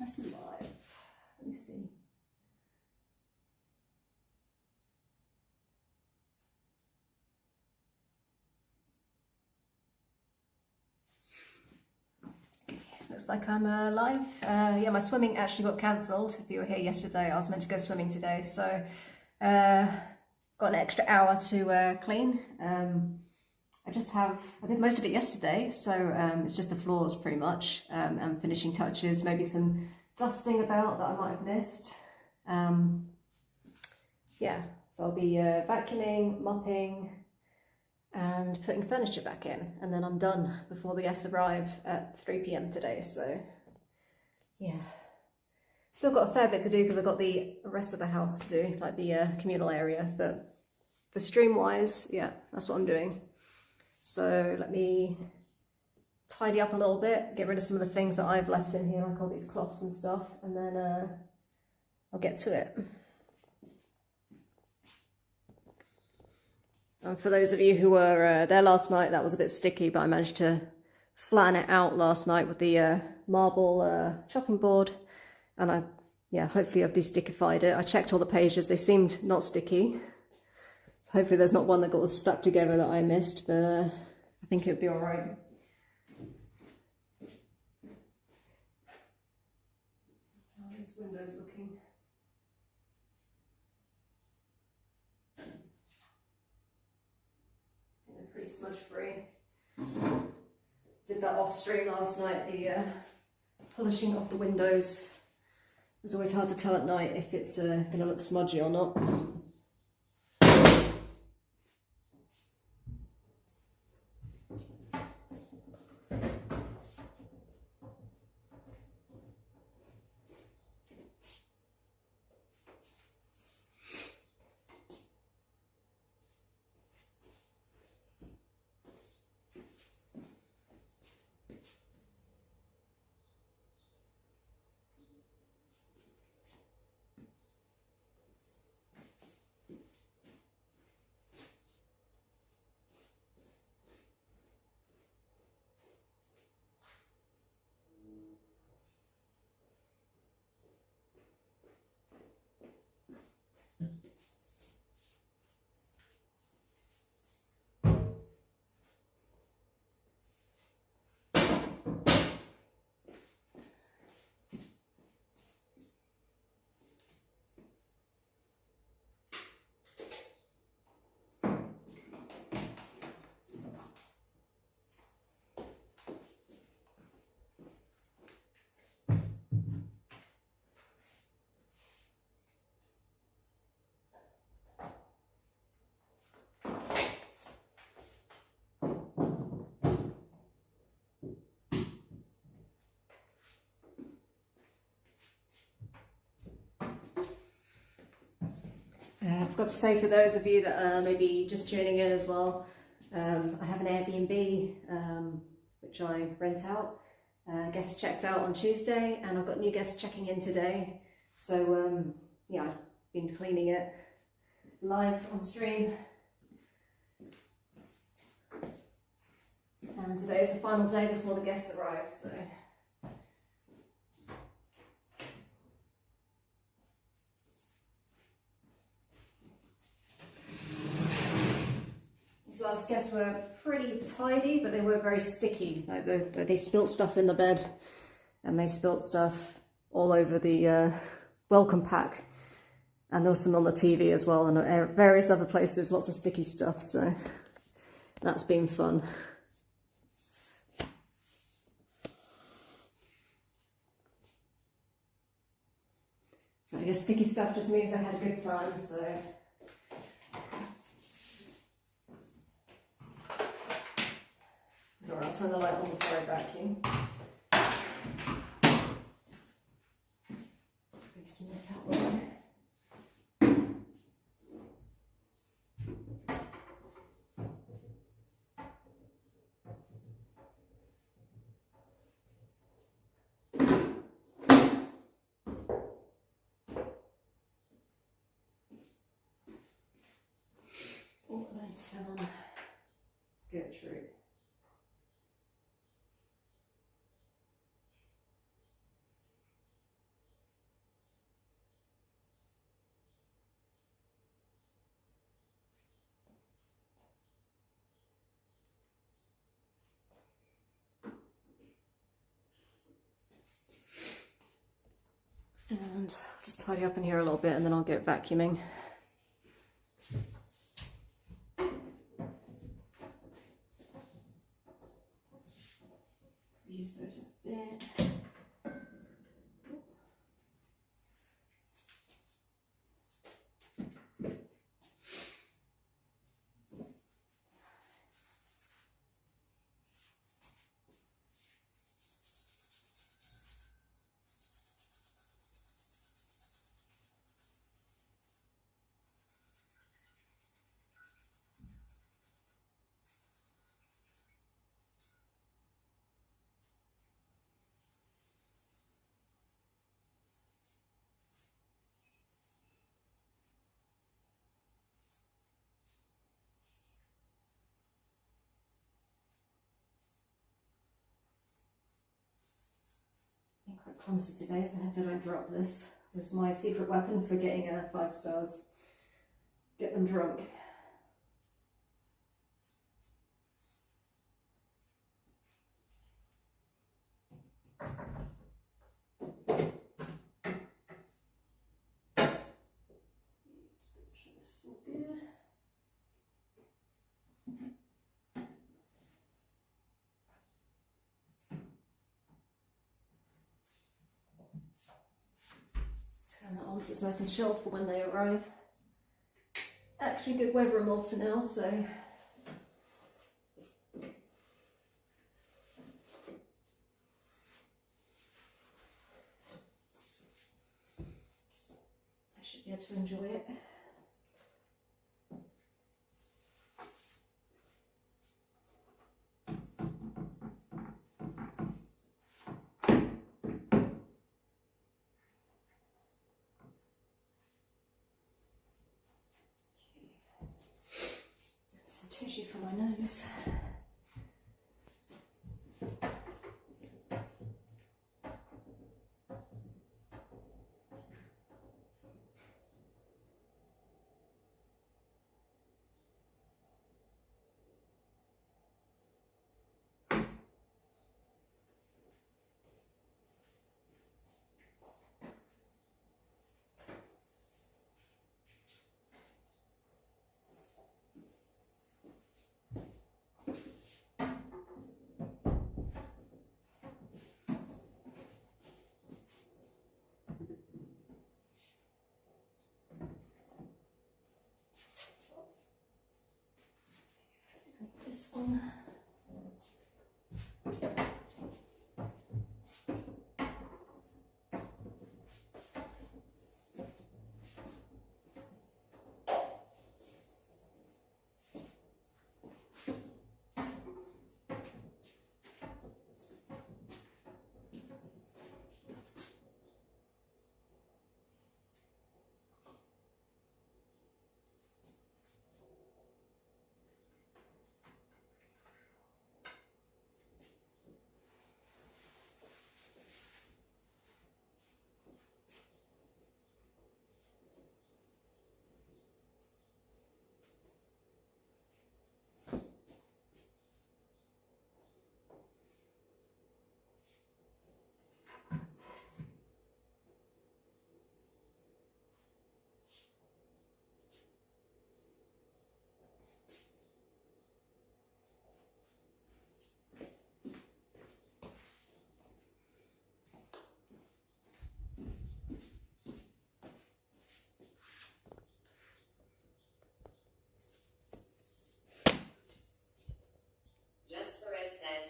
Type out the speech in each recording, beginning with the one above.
Press live. Let me see. Looks like I'm live. Yeah, my swimming actually got cancelled. If you were here yesterday, I was meant to go swimming today, so got an extra hour to clean. I did most of it yesterday, so it's just the floors pretty much, and finishing touches, maybe some dusting about that I might have missed. Yeah, so I'll be vacuuming, mopping, and putting furniture back in, and then I'm done before the guests arrive at 3 p.m. today, so yeah. Still got a fair bit to do because I've got the rest of the house to do, like the communal area, but for stream-wise, yeah, that's what I'm doing. So let me tidy up a little bit, get rid of some of the things that I've left in here, like all these cloths and stuff, and then I'll get to it. And for those of you who were there last night, that was a bit sticky, but I managed to flatten it out last night with the marble chopping board, and yeah, hopefully I've de-stickified it. I checked all the pages, they seemed not sticky. So hopefully there's not one that got stuck together that I missed, but I think it'll be all right. How are these windows looking? They're pretty smudge free. Did that off stream last night, the polishing of the windows. It's always hard to tell at night if it's going to look smudgy or not. I forgot to say, for those of you that are maybe just tuning in as well, I have an Airbnb which I rent out. Guests checked out on Tuesday, and I've got new guests checking in today. So yeah, I've been cleaning it live on stream. And today is the final day before the guests arrive, so. These last guests were pretty tidy, but they were very sticky. Like they spilt stuff in the bed, and they spilt stuff all over the welcome pack. And there was some on the TV as well, and various other places, lots of sticky stuff, so that's been fun. I guess sticky stuff just means I had a good time, so. Alright, I'll turn the light on before I vacuum. Maybe some more cat light. Oh, and I turn on Gertrude. And I'll just tidy up in here a little bit and then I'll get vacuuming. Use those a bit. I'm quite clumsy today, so I hope I don't drop this. This is my secret weapon for getting 5 stars. Get them drunk. Turn that on so it's nice and chilled for when they arrive. Actually good weather in Malta now, so I should be able to enjoy it. Tissue for my nose. This one.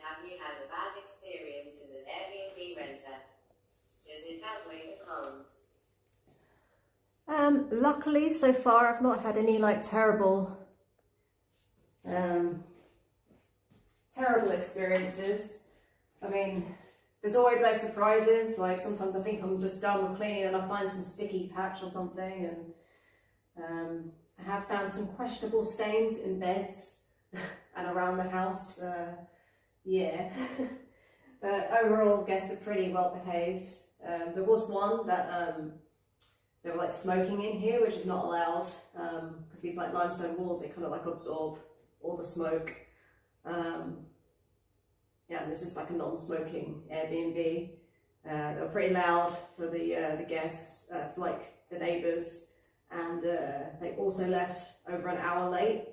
Have you had a bad experience as an Airbnb renter? Does it outweigh the cons? Luckily, so far, I've not had any like terrible experiences. I mean, there's always like surprises. Like sometimes I think I'm just done with cleaning and I find some sticky patch or something, and I have found some questionable stains in beds and around the house. Yeah, but overall, guests are pretty well behaved. There was one that they were like smoking in here, which is not allowed because these like limestone walls, they kind of like absorb all the smoke. Yeah, and this is like a non-smoking Airbnb. They were pretty loud for the guests, for like the neighbours, and they also left over an hour late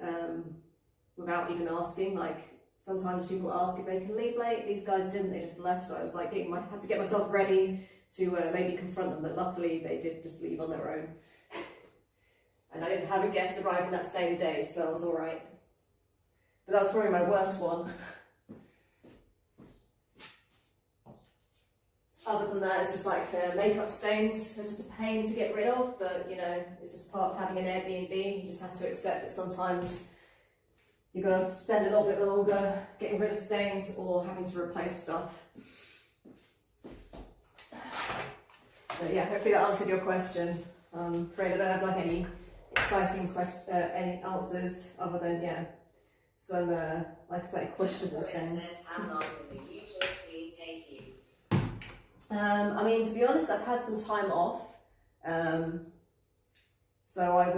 without even asking. Like sometimes people ask if they can leave late. These guys didn't. They just left. So I was like, had to get myself ready to maybe confront them. But luckily, they did just leave on their own. And I didn't have a guest arriving that same day, so I was all right. But that was probably my worst one. Other than that, it's just like makeup stains. They're just a pain to get rid of, but you know, it's just part of having an Airbnb. You just have to accept that sometimes you're going to spend a little bit longer getting rid of stains or having to replace stuff. But yeah, hopefully that answered your question. I'm afraid I don't have like any exciting any answers other than, yeah, some, like I say, questionable stains. How long does it usually take you? I mean, to be honest, I've had some time off. So I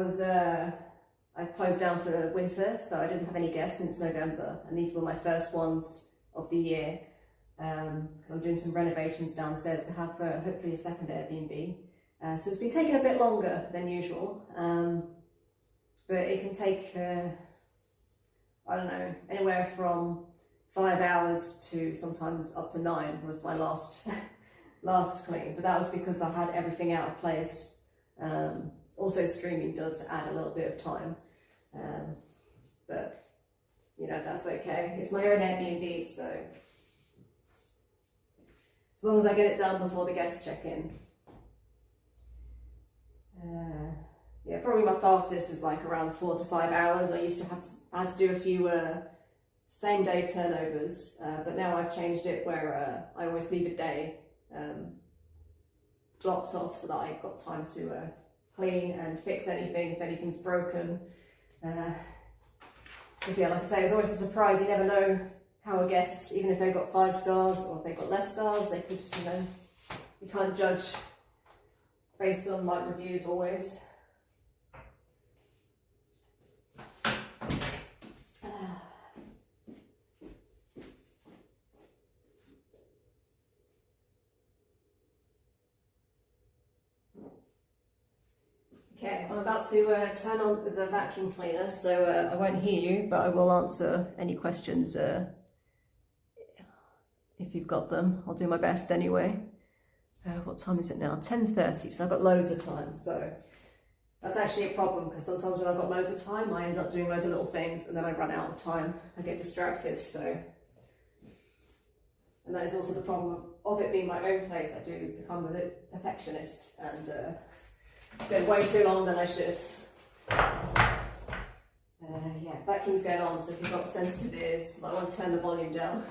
closed down for the winter, so I didn't have any guests since November, and these were my first ones of the year. Because I'm doing some renovations downstairs to have hopefully a second Airbnb. So it's been taking a bit longer than usual, but it can take, I don't know, anywhere from 5 hours to sometimes up to 9 was my last clean, but that was because I had everything out of place. Also streaming does add a little bit of time, but you know, that's okay. It's my own Airbnb, so as long as I get it done before the guests check in. Yeah, probably my fastest is like around 4 to 5 hours. I used to I had to do a few same day turnovers, but now I've changed it where I always leave a day blocked off so that I've got time to clean and fix anything if anything's broken. Because yeah, like I say, it's always a surprise. You never know how a guest, even if they've got 5 stars or if they've got less stars, they could, you know, you can't judge based on like reviews always. Okay, I'm about to turn on the vacuum cleaner, so I won't hear you, but I will answer any questions if you've got them. I'll do my best anyway. What time is it now? 10:30, so I've got loads of time. So that's actually a problem, because sometimes when I've got loads of time, I end up doing loads of little things and then I run out of time. I get distracted, so. And that is also the problem of it being my own place. I do become a bit perfectionist and been way too long than I should. Yeah, vacuum's going on, so if you've got sensitive ears, you might want to turn the volume down.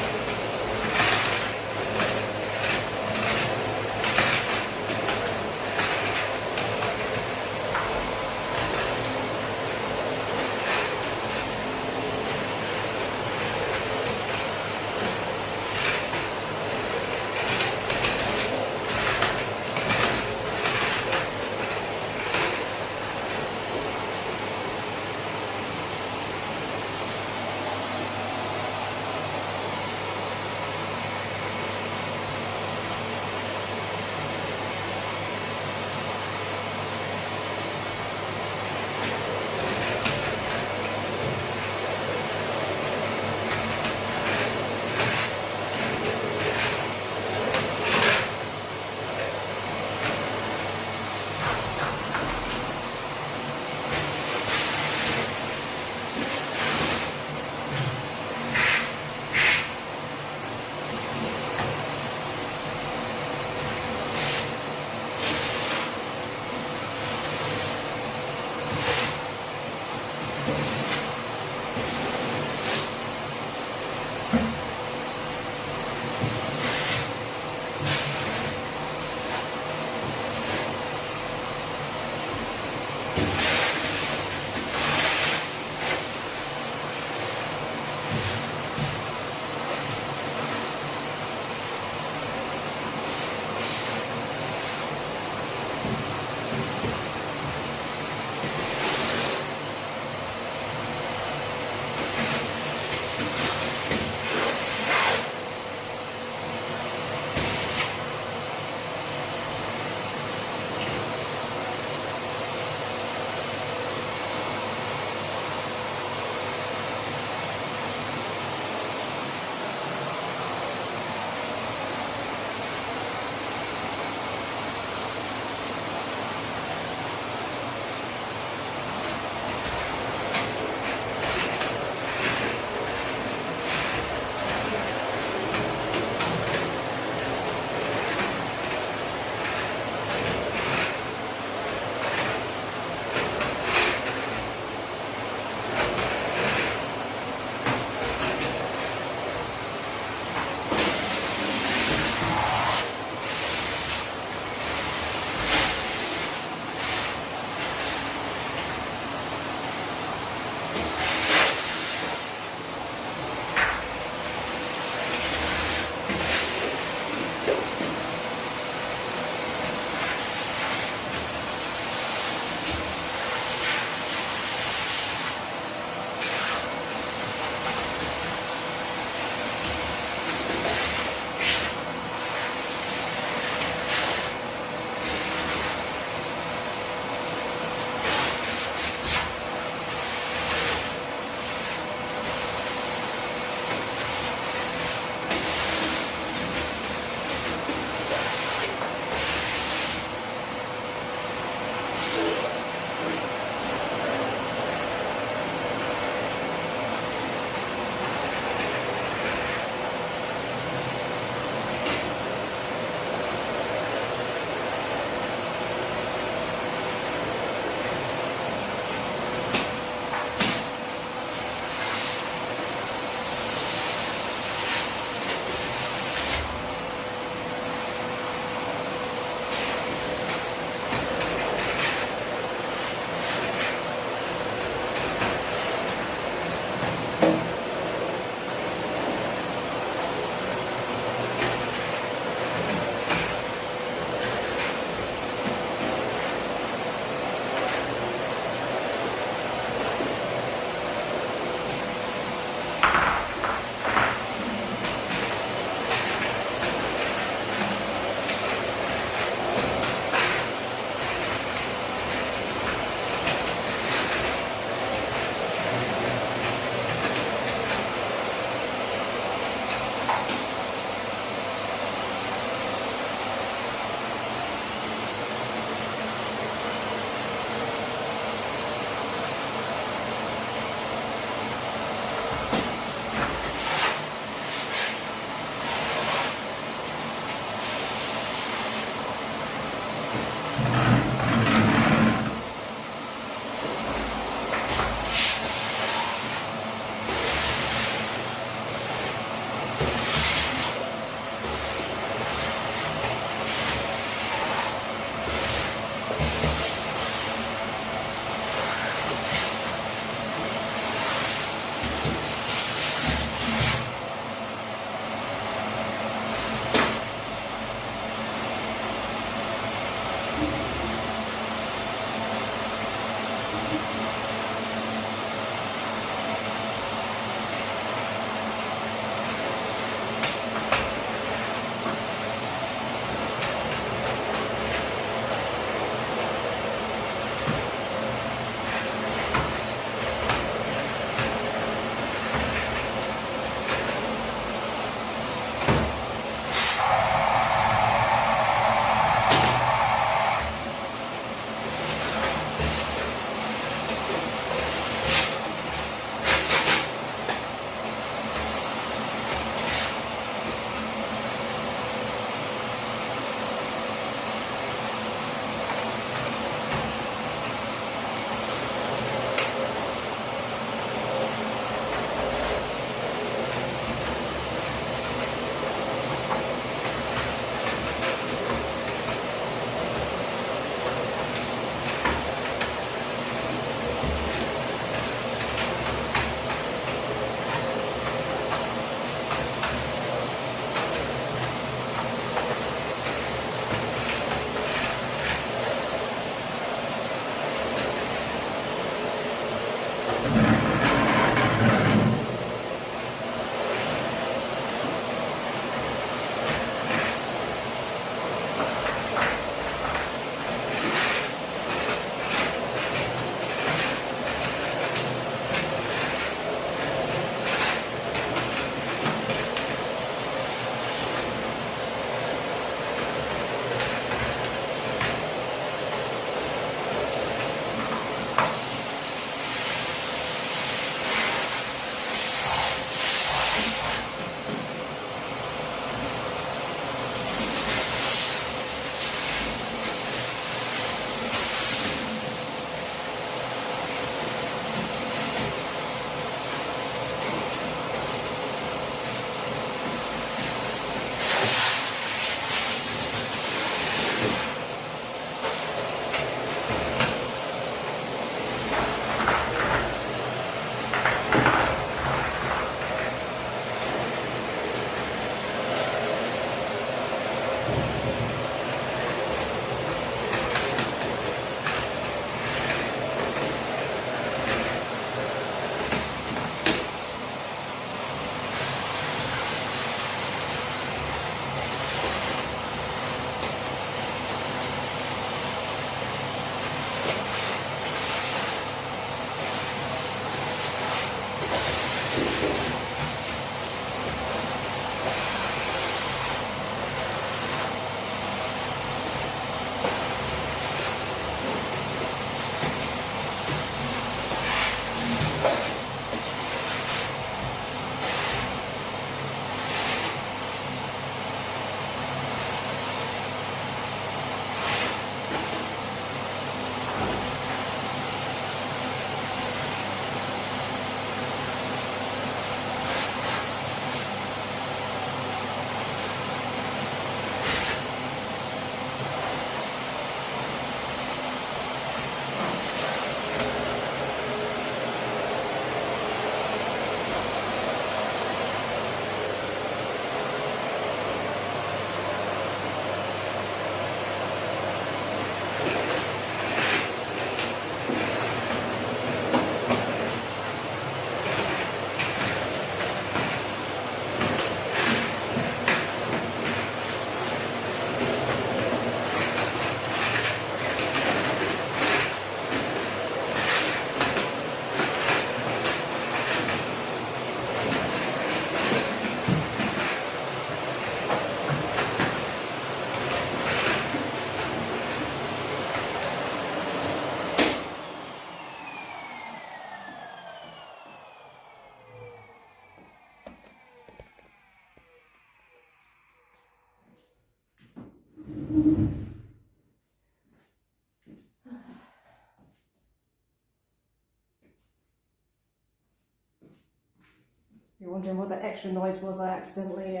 wondering what that extra noise was, I accidentally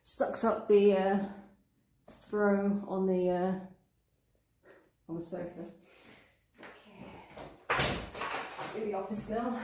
sucked up the throw on the sofa. Okay, do the office now.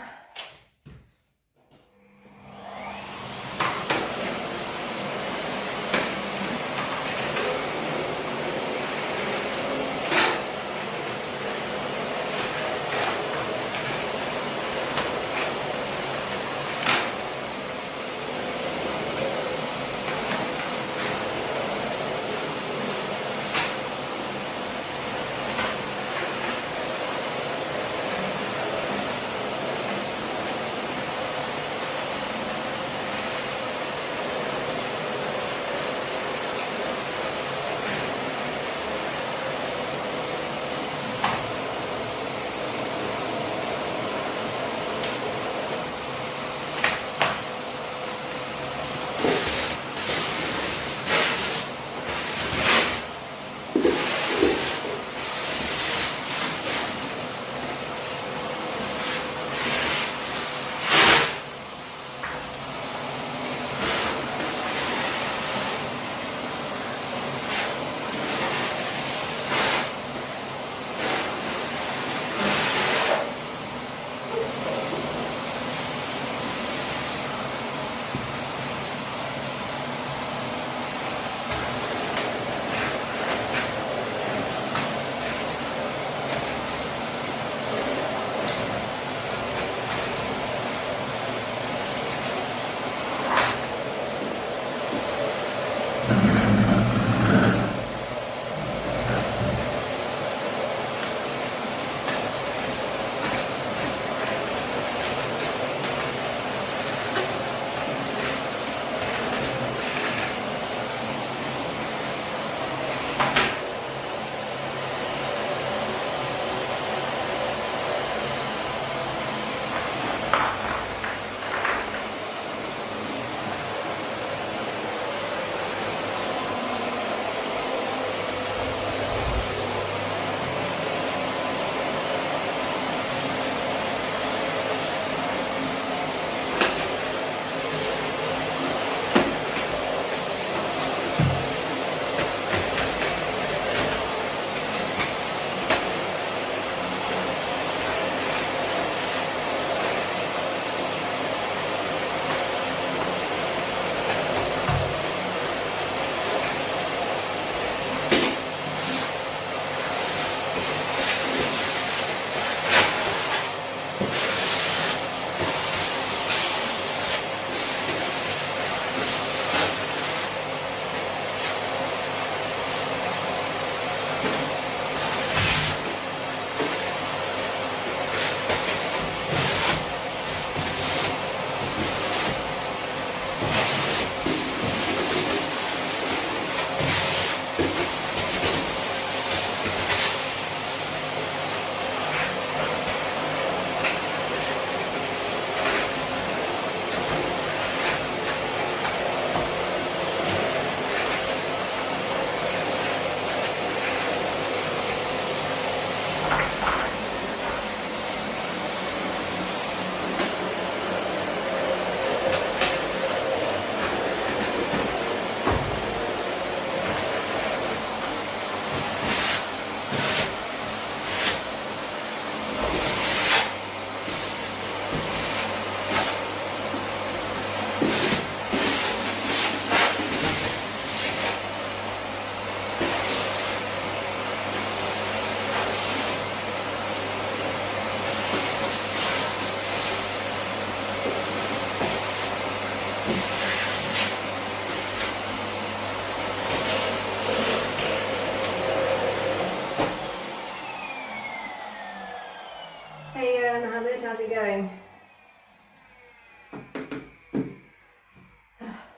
How's it going?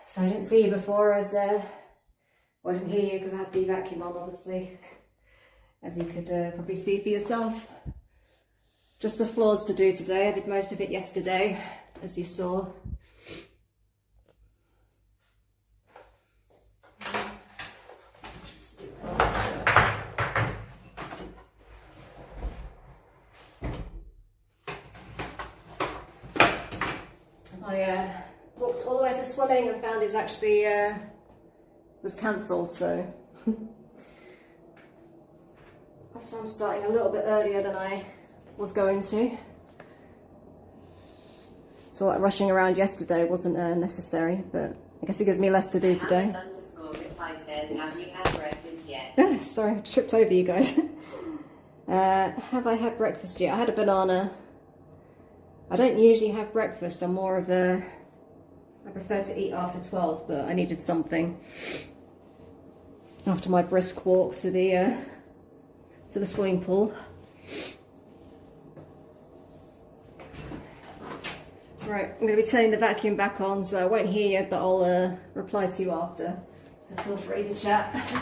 So I didn't see you before as, well, I didn't hear you because I had the vacuum on, obviously, as you could probably see for yourself. Just the floors to do today. I did most of it yesterday, as you saw. I swimming and found it's actually was cancelled, so that's why I'm starting a little bit earlier than I was going to. So like rushing around yesterday wasn't necessary, but I guess it gives me less to do today. Have you had breakfast yet? Ah, sorry, I tripped over you guys. Have I had breakfast yet? I had a banana. I don't usually have breakfast. I'm more of a... I prefer to eat after 12, but I needed something after my brisk walk to the swimming pool. Right, I'm going to be turning the vacuum back on, so I won't hear you, but I'll reply to you after. So feel free to chat.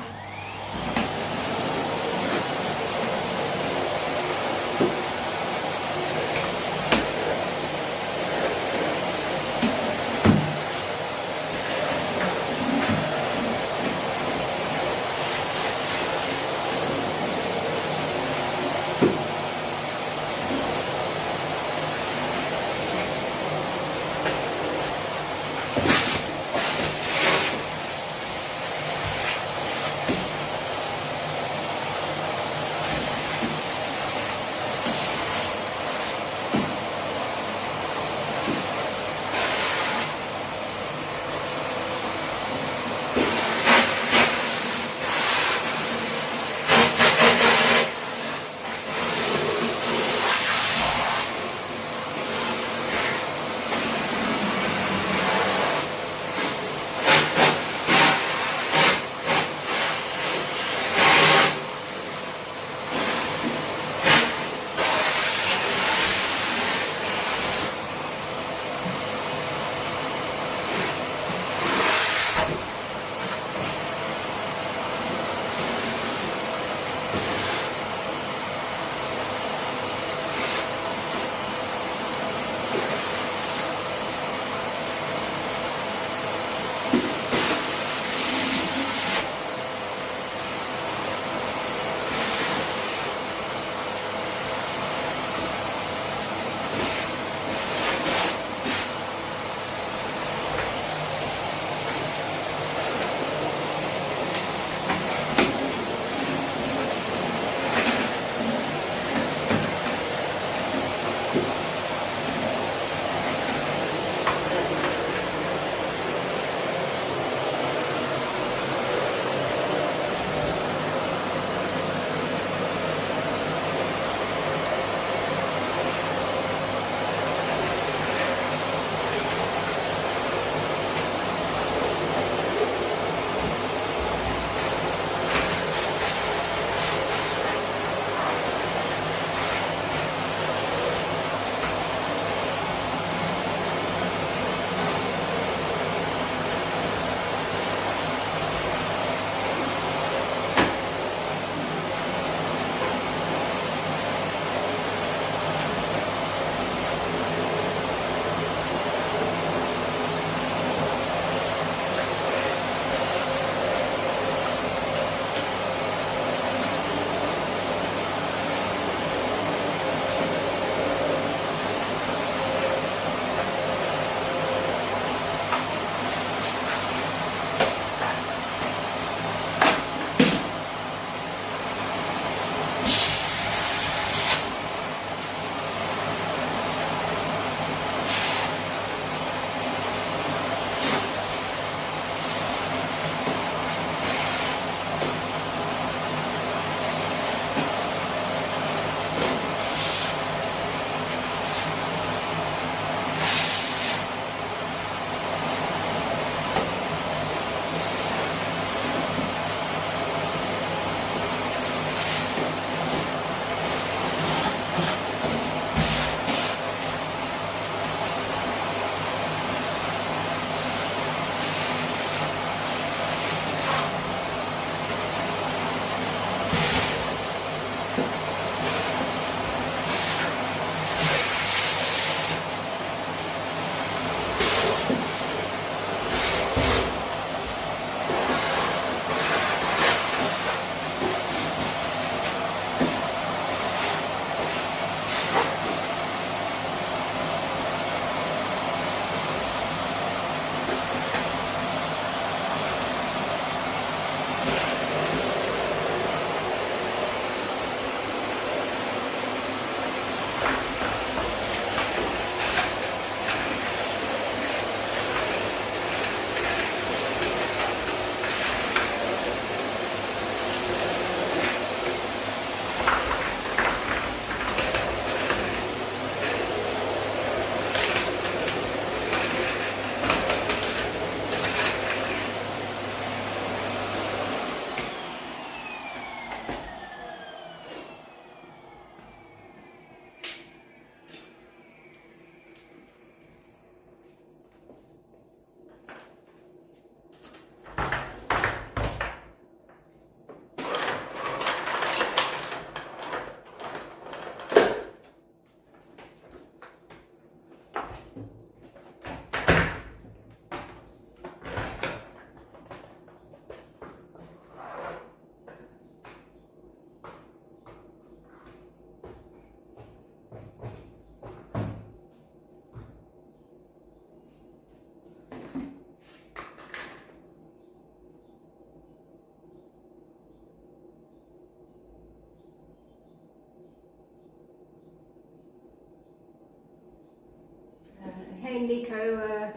name Nico,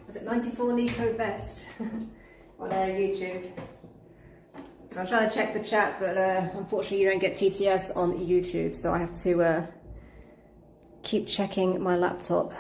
was it 94 Nico Best on YouTube. So I'm trying to check the chat, but unfortunately you don't get TTS on YouTube, so I have to keep checking my laptop.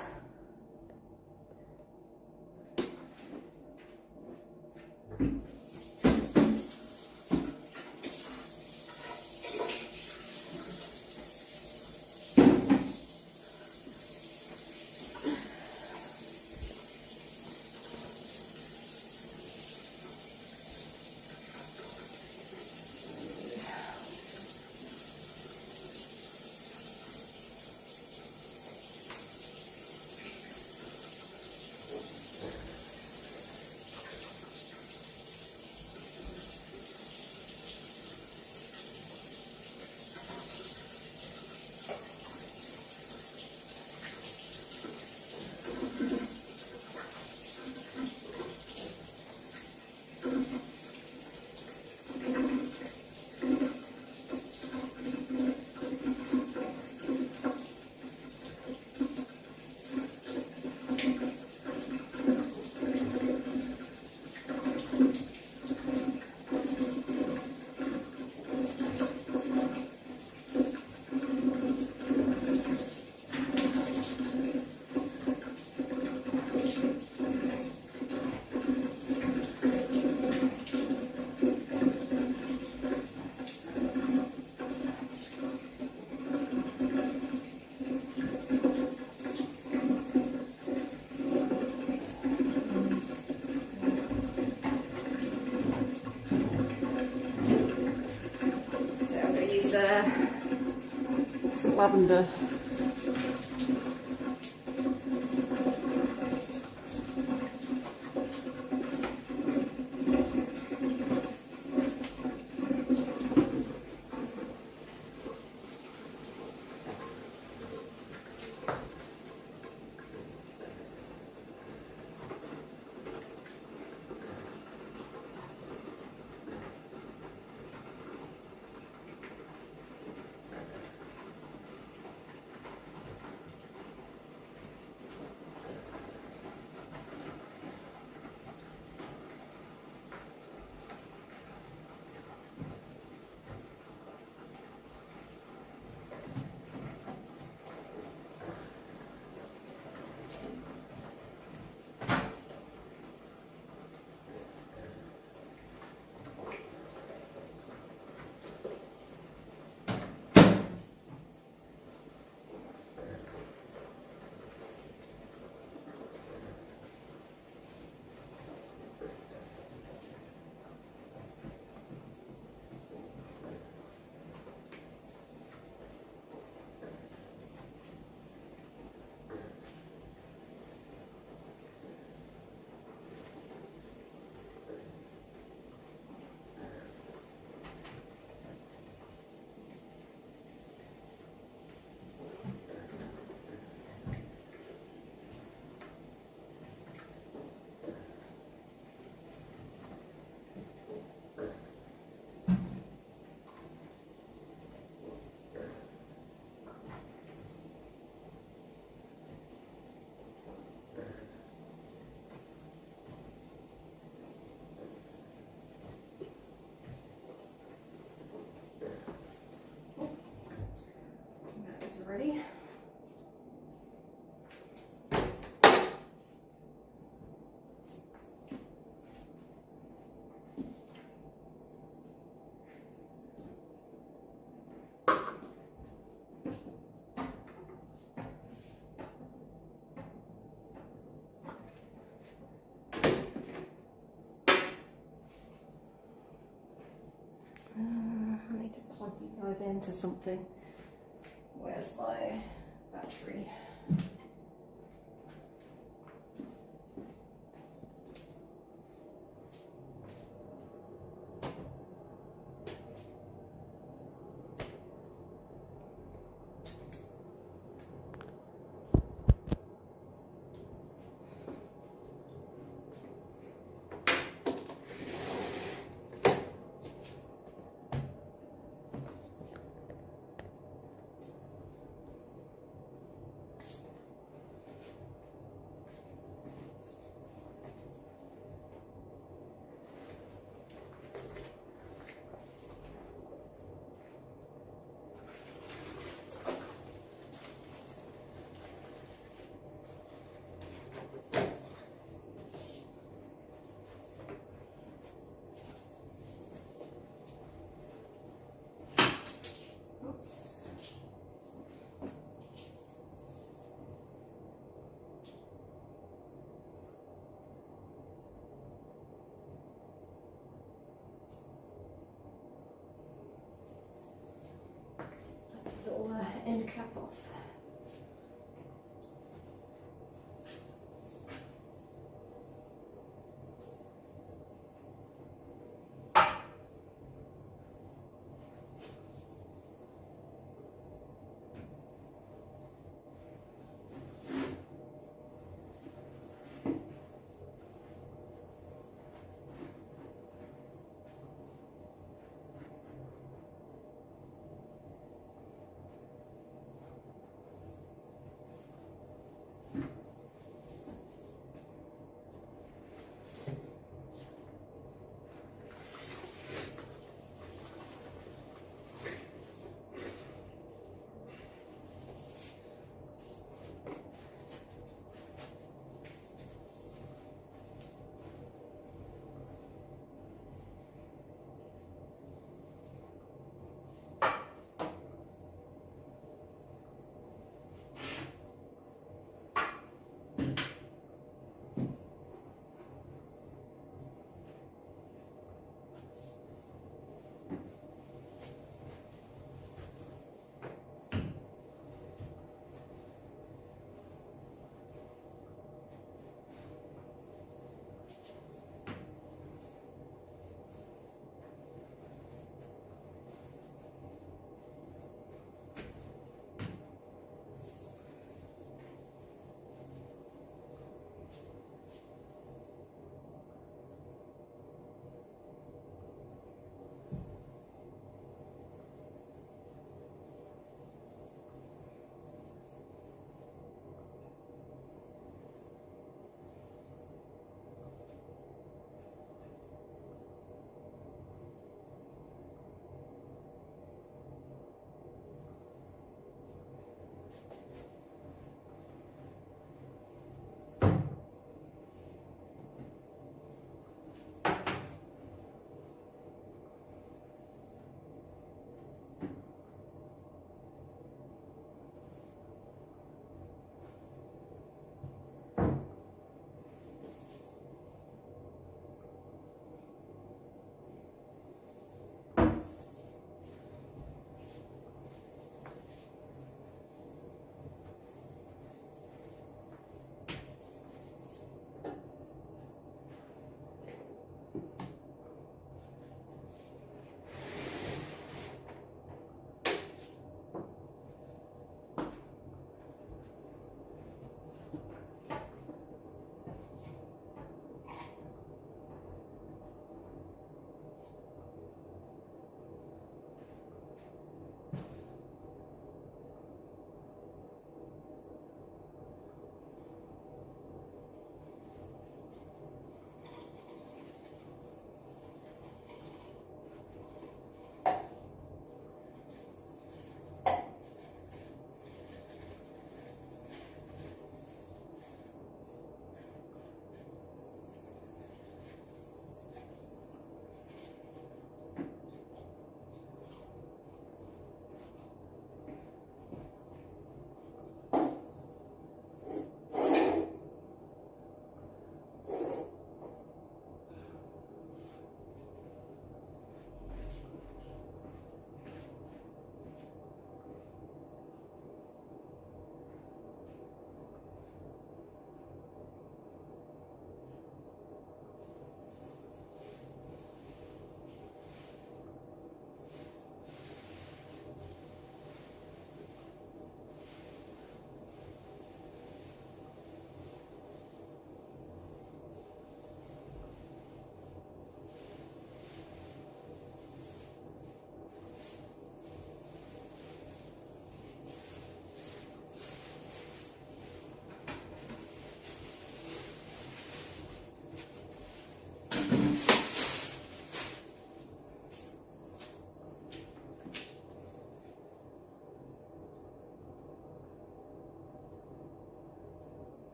Some lavender. Ready? I need to plug you guys into something. Where's my battery? end cap off.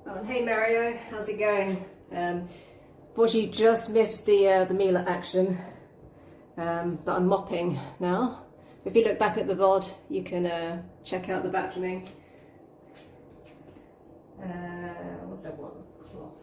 Oh, and hey Mario, how's it going? Unfortunately, just missed the meal action, but I'm mopping now. If you look back at the VOD, you can check out the vacuuming. What's that one? Cloth.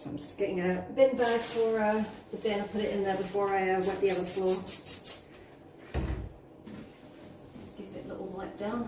So I'm just getting a bin bag for the bin. I put it in there before I wet the other floor. Just give it a little wipe down.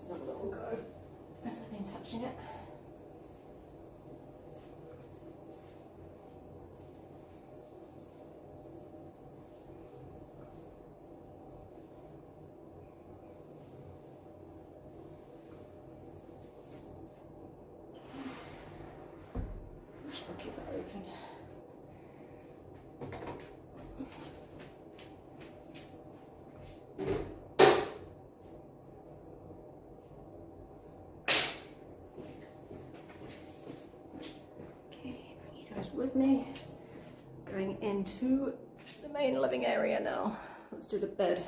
Another little go as I've been touching it. I'll keep that open. With me, going into the main living area now. Let's do the bed.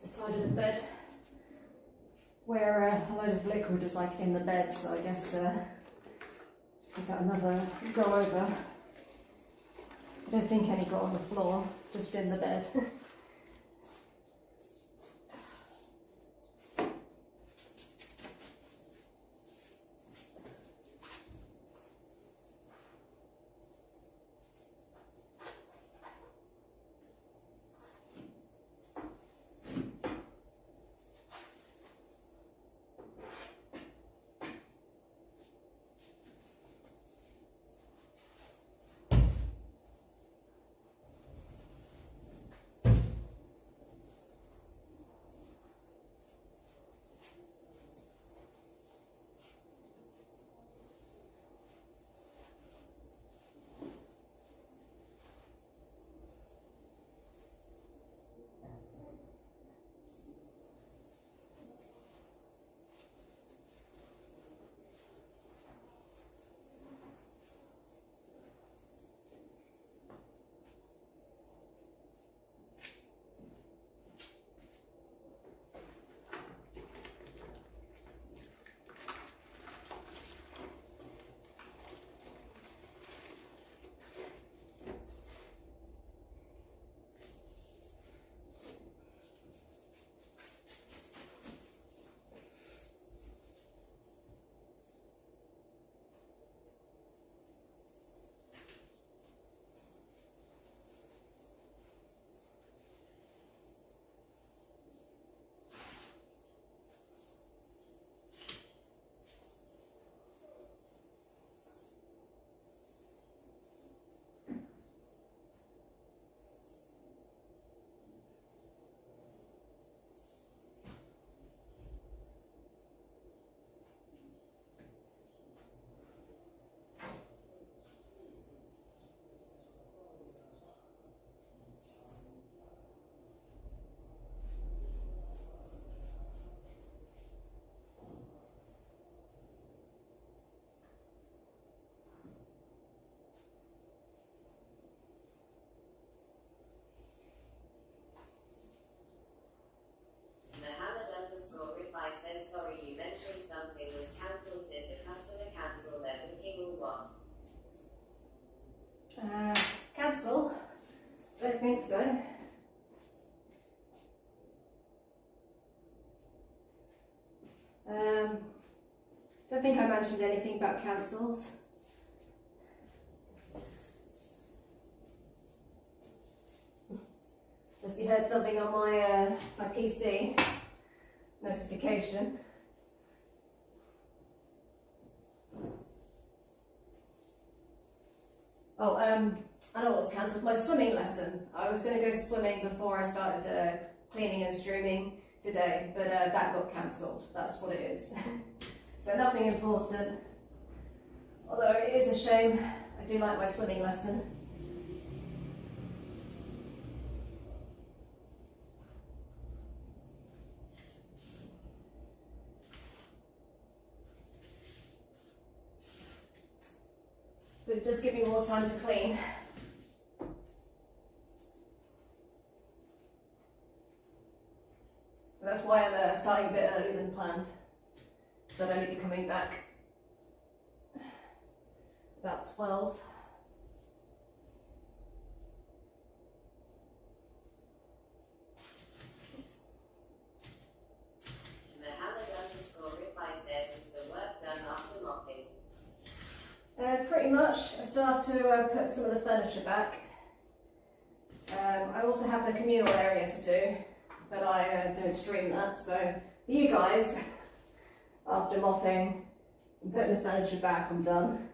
Side of the bed where a load of liquid is like in the bed, so I guess just give that another go over. I don't think any got on the floor, just in the bed. think so. Don't think I mentioned anything about cancelled. Just you heard something on my PC notification. Oh, I know what was cancelled. My swimming lesson. I was going to go swimming before I started cleaning and streaming today, but that got cancelled. That's what it is. So nothing important. Although it is a shame. I do like my swimming lesson. But it does give me more time to clean. That's why I'm starting a bit earlier than planned. Because I'd only be coming back about 12. Pretty much. I still have to put some of the furniture back. I also have the communal area to do, but I don't stream that. So for you guys, after mopping and putting the furniture back, I'm done.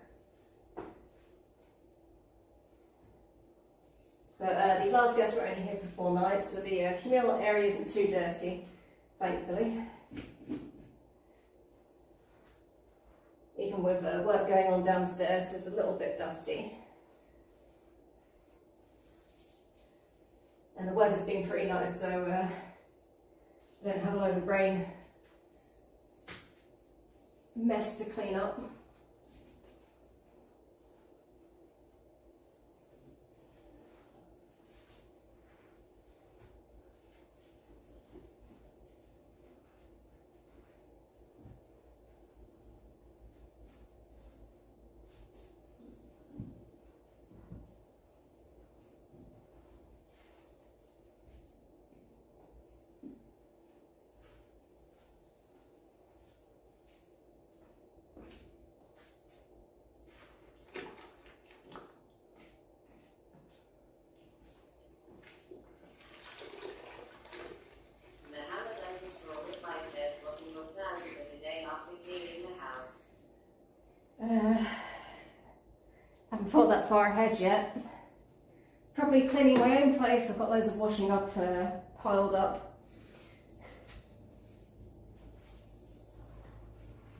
But these last guests were only here for 4 nights, so the communal area isn't too dirty, thankfully. Even with work going on downstairs, it's a little bit dusty. And the weather's been pretty nice, so I don't have a load of rain mess to clean up. Haven't thought that far ahead yet. Probably cleaning my own place. I've got loads of washing up piled up.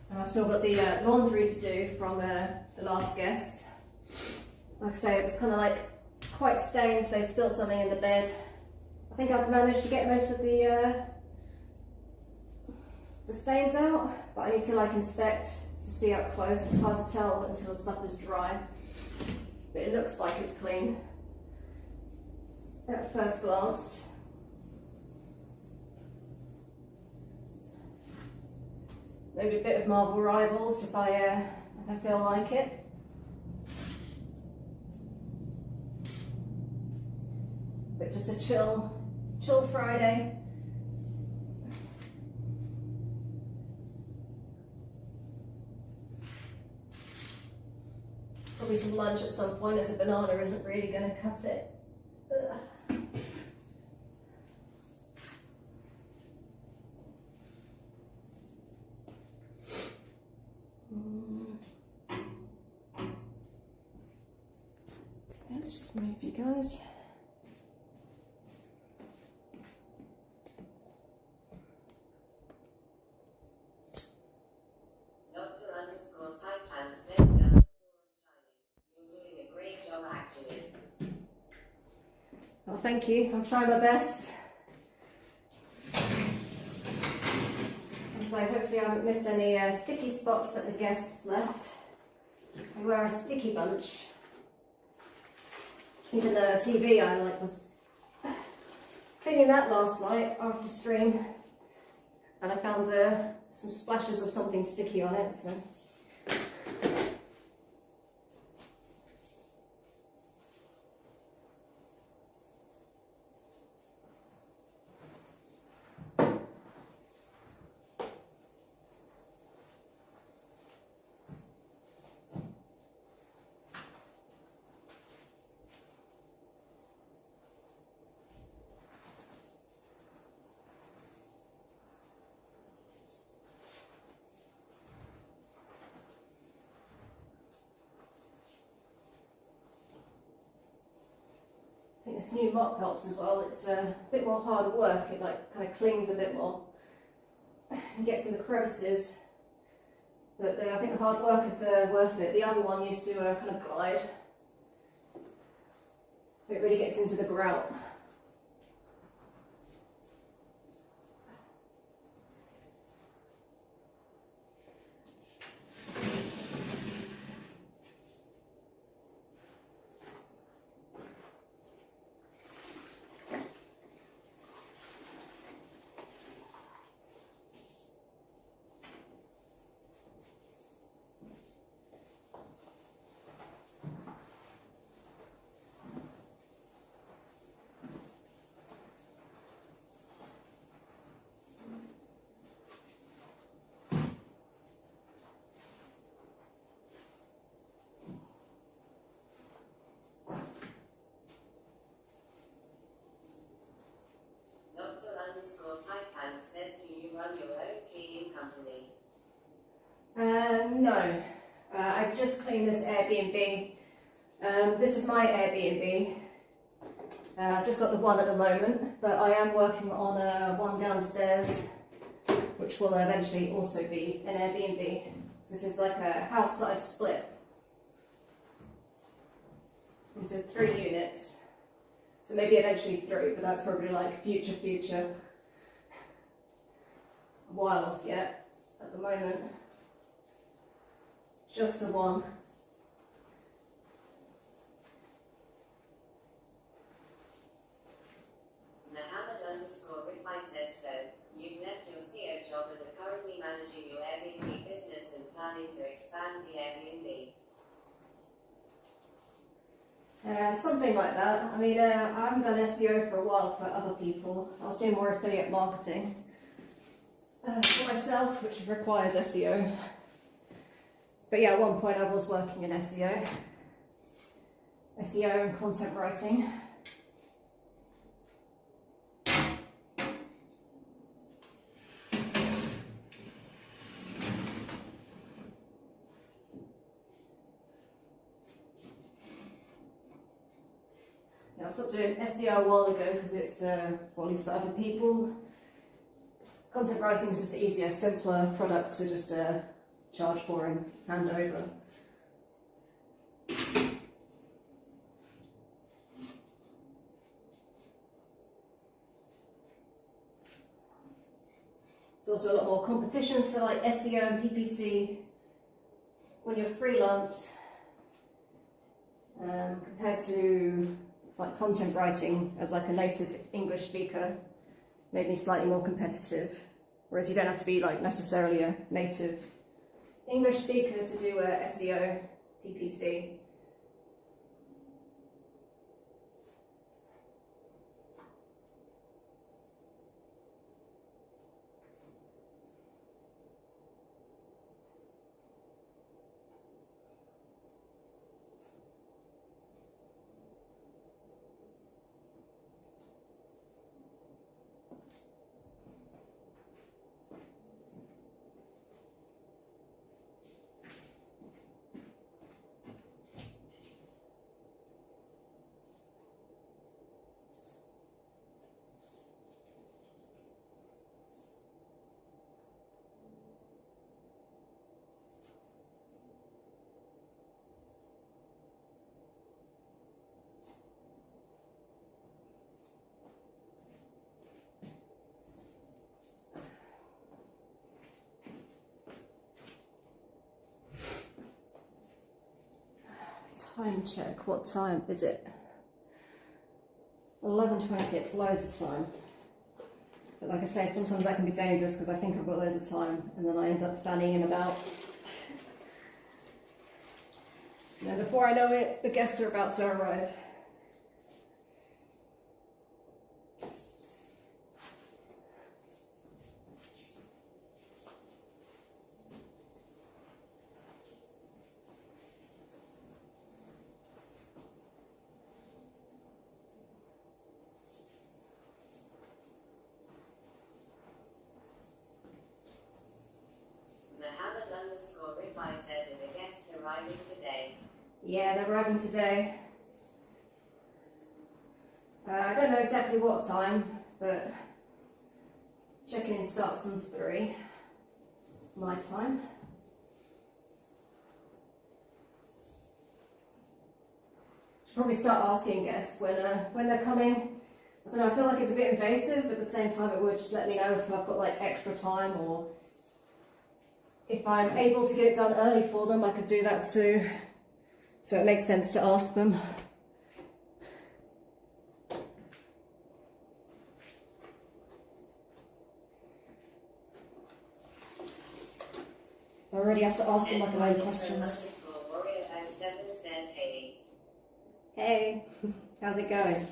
And I've still got the laundry to do from the last guests. Like I say, it was kind of like quite stained. They spilled something in the bed. I think I've managed to get most of the stains out, but I need to like inspect to see up close. It's hard to tell until the stuff is dry, but it looks like it's clean at first glance. Maybe a bit of marble rivals if I feel like it. But just a chill Friday. Probably some lunch at some point, as a banana isn't really going to cut it. Ugh. Let's just move you guys. Well, thank you. I'm trying my best. So hopefully I haven't missed any sticky spots that the guests left. I wear a sticky bunch. Even the TV I was cleaning that last night after stream, and I found some splashes of something sticky on it. So. this new mop helps as well. It's a bit more hard work. It like kind of clings a bit more and gets in the crevices. But I think the hard work is worth it. The other one used to kind of glide. It really gets into the grout. Dr_Typehan says, do you run your own cleaning company? No. I just cleaned this Airbnb. This is my Airbnb. I've just got the one at the moment, but I am working on one downstairs, which will eventually also be an Airbnb. This is like a house that I've split into 3 units. So maybe eventually 3, but that's probably like future. A while off yet. At the moment, just the one. Mohammed_Rifai says so. You've left your CO job and are currently managing your Airbnb business and planning to expand the Airbnb. Something like that. I mean, I haven't done SEO for a while for other people. I was doing more affiliate marketing for myself, which requires SEO. But yeah, at one point I was working in SEO and content writing. I stopped doing SEO a while ago because it's, well, at least for other people. Content writing is just easier, simpler product to just charge for and hand over. There's also a lot more competition for like SEO and PPC when you're freelance compared to like content writing as like a native English speaker, maybe slightly more competitive, whereas you don't have to be like necessarily a native English speaker to do SEO, PPC. Time check, what time is it? 11:26, loads of time. But like I say, sometimes that can be dangerous because I think I've got loads of time and then I end up fanning in about. You know, before I know it, the guests are about to arrive. Mohammed_Rifai says, are the guests arriving today? Yeah, they're arriving today. I don't know exactly what time, but check-in starts from 3, my time. Should probably start asking guests when they're coming. I don't know, I feel like it's a bit invasive, but at the same time it would let me know if I've got like extra time, or if I'm able to get it done early for them, I could do that too. So it makes sense to ask them. I already have to ask them like a load of questions. Hey, how's it going?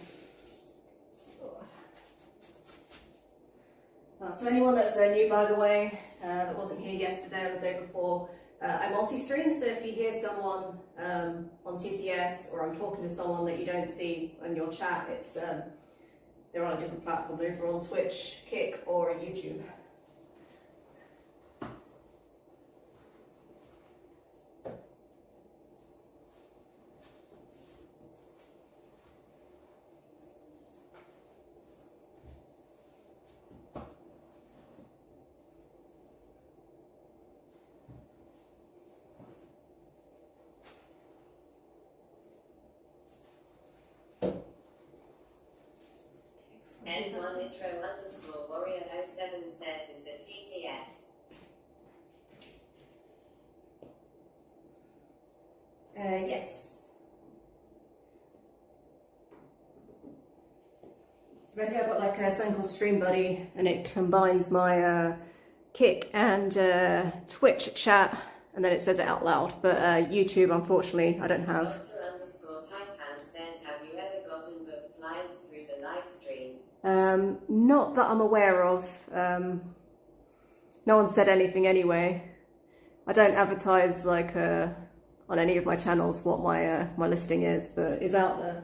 To anyone that's new, by the way, that wasn't here yesterday or the day before, I multi-stream, so if you hear someone on TTS or I'm talking to someone that you don't see on your chat, it's they're on a different platform, either on Twitch, Kick or YouTube. N1intro_warrior07 says is the TTS. Yes. So basically I've got like something called Stream Buddy, and it combines my Kick and Twitch chat, and then it says it out loud. But YouTube, unfortunately, I don't have. Dr_Taipan says, have you ever gotten booked clients through the live stream? Not that I'm aware of. No one said anything anyway. I don't advertise like on any of my channels what my my listing is, but it's out there.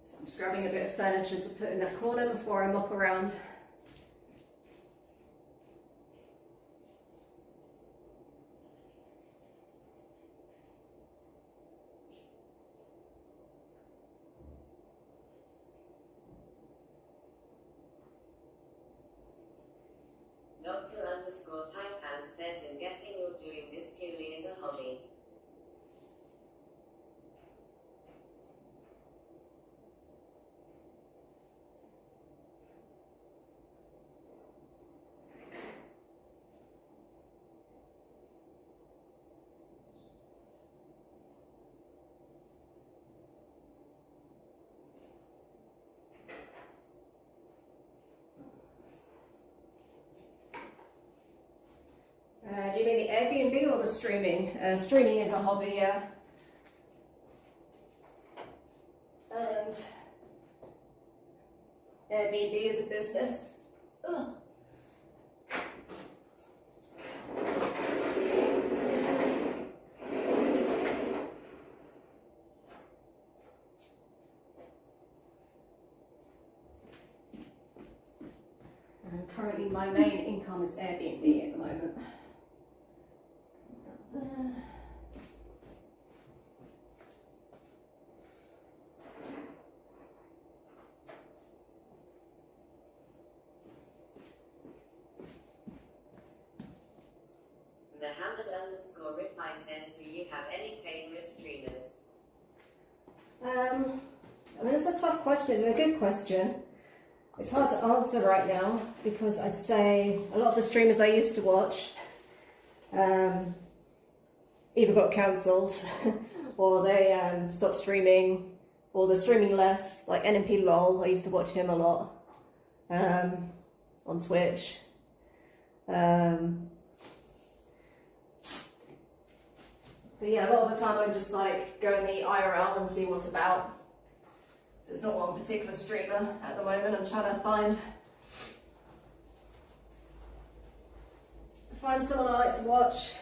So I'm just grabbing a bit of furniture to put in that corner before I mop around. Dr_Taipan says, I'm guessing you're doing this purely as a hobby. Do you mean the Airbnb or the streaming? Streaming is a hobby, yeah. And Airbnb is a business. Ugh. And currently my main income is Airbnb at the moment. Mohammed_Rifai says, do you have any favorite streamers? I mean, it's a tough question. It's a good question. It's hard to answer right now because I'd say a lot of the streamers I used to watch either got cancelled or they stopped streaming, or they're streaming less, like NMP LOL. I used to watch him a lot on Twitch. But yeah, a lot of the time I'm just like go in the IRL and see what's about. So it's not one particular streamer at the moment. I'm trying to find someone I like to watch.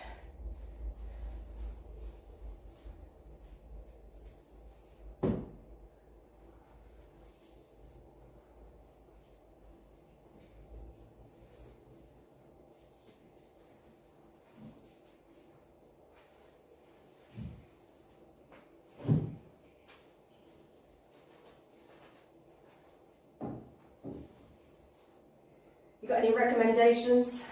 You got any recommendations?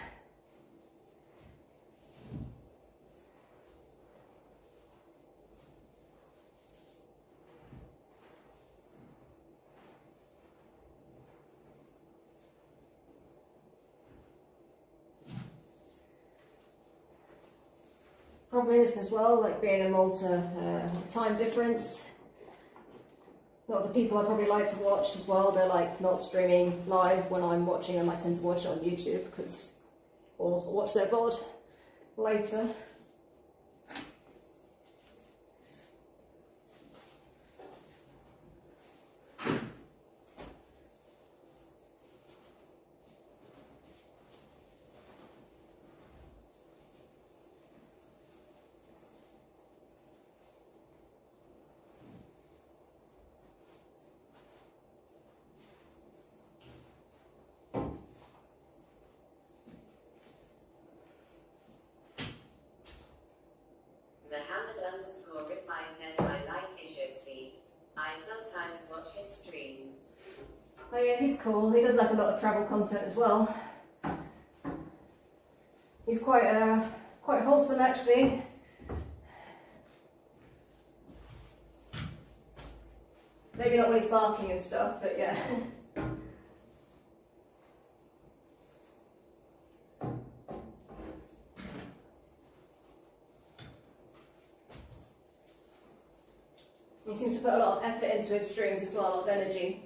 Problem is as well, like being in Malta, time difference. A lot of the people I probably like to watch as well, they're like not streaming live when I'm watching them. I tend to watch it on YouTube or watch their VOD later. Mohammed_Rifai says I like Isha's feed. I sometimes watch his streams. Oh yeah, he's cool. He does like a lot of travel content as well. He's quite wholesome actually. Maybe not when he's barking and stuff, but yeah. He seems to put a lot of effort into his streams as well, a lot of energy.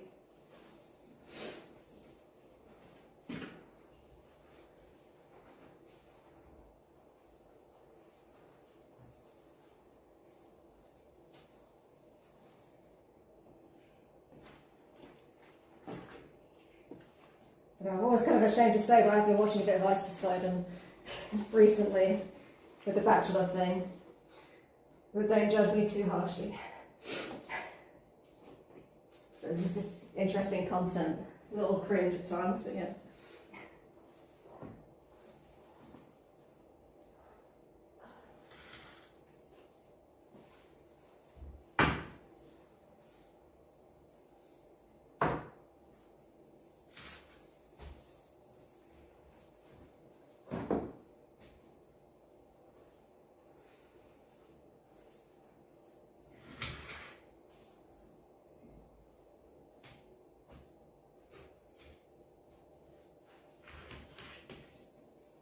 So I'm always kind of ashamed to say, but I've been watching a bit of Ice Poseidon recently with the Bachelor thing. But don't judge me too harshly. It's just this interesting content. A little cringe at times, but yeah.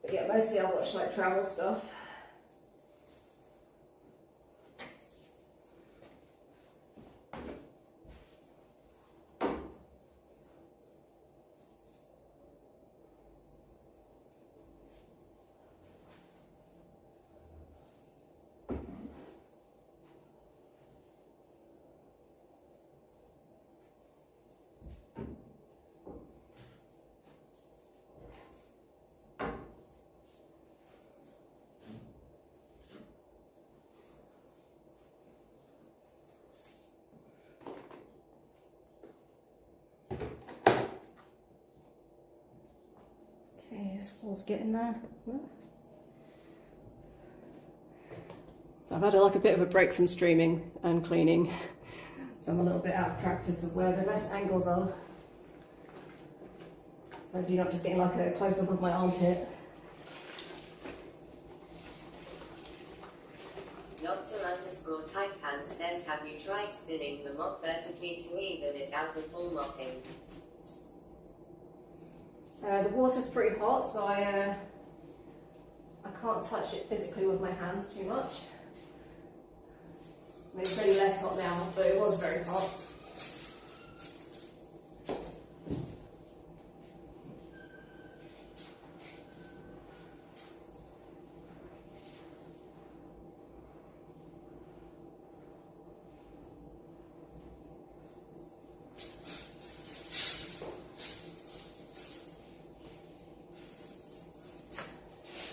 But yeah, mostly I watch like travel stuff. Okay, this wall's getting there. So I've had like a bit of a break from streaming and cleaning, so I'm a little bit out of practice of where the best angles are. So if you're not just getting like a close-up of my armpit. Dr_Typepants says, have you tried spinning the mop vertically to even it out before mopping? The water's pretty hot, so I can't touch it physically with my hands too much. I mean, it's pretty less hot now, but it was very hot.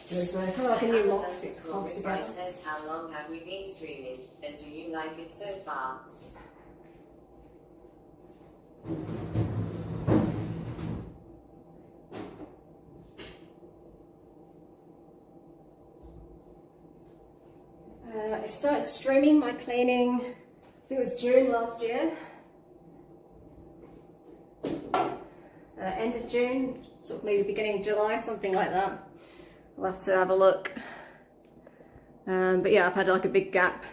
There's kind of like a new lock that holds together. Says, how long have we been streaming, and do you like it so far? I started streaming my cleaning, I think it was June last year. end of June, sort of maybe beginning of July, something like that. I'll have to have a look. But yeah, I've had like a big gap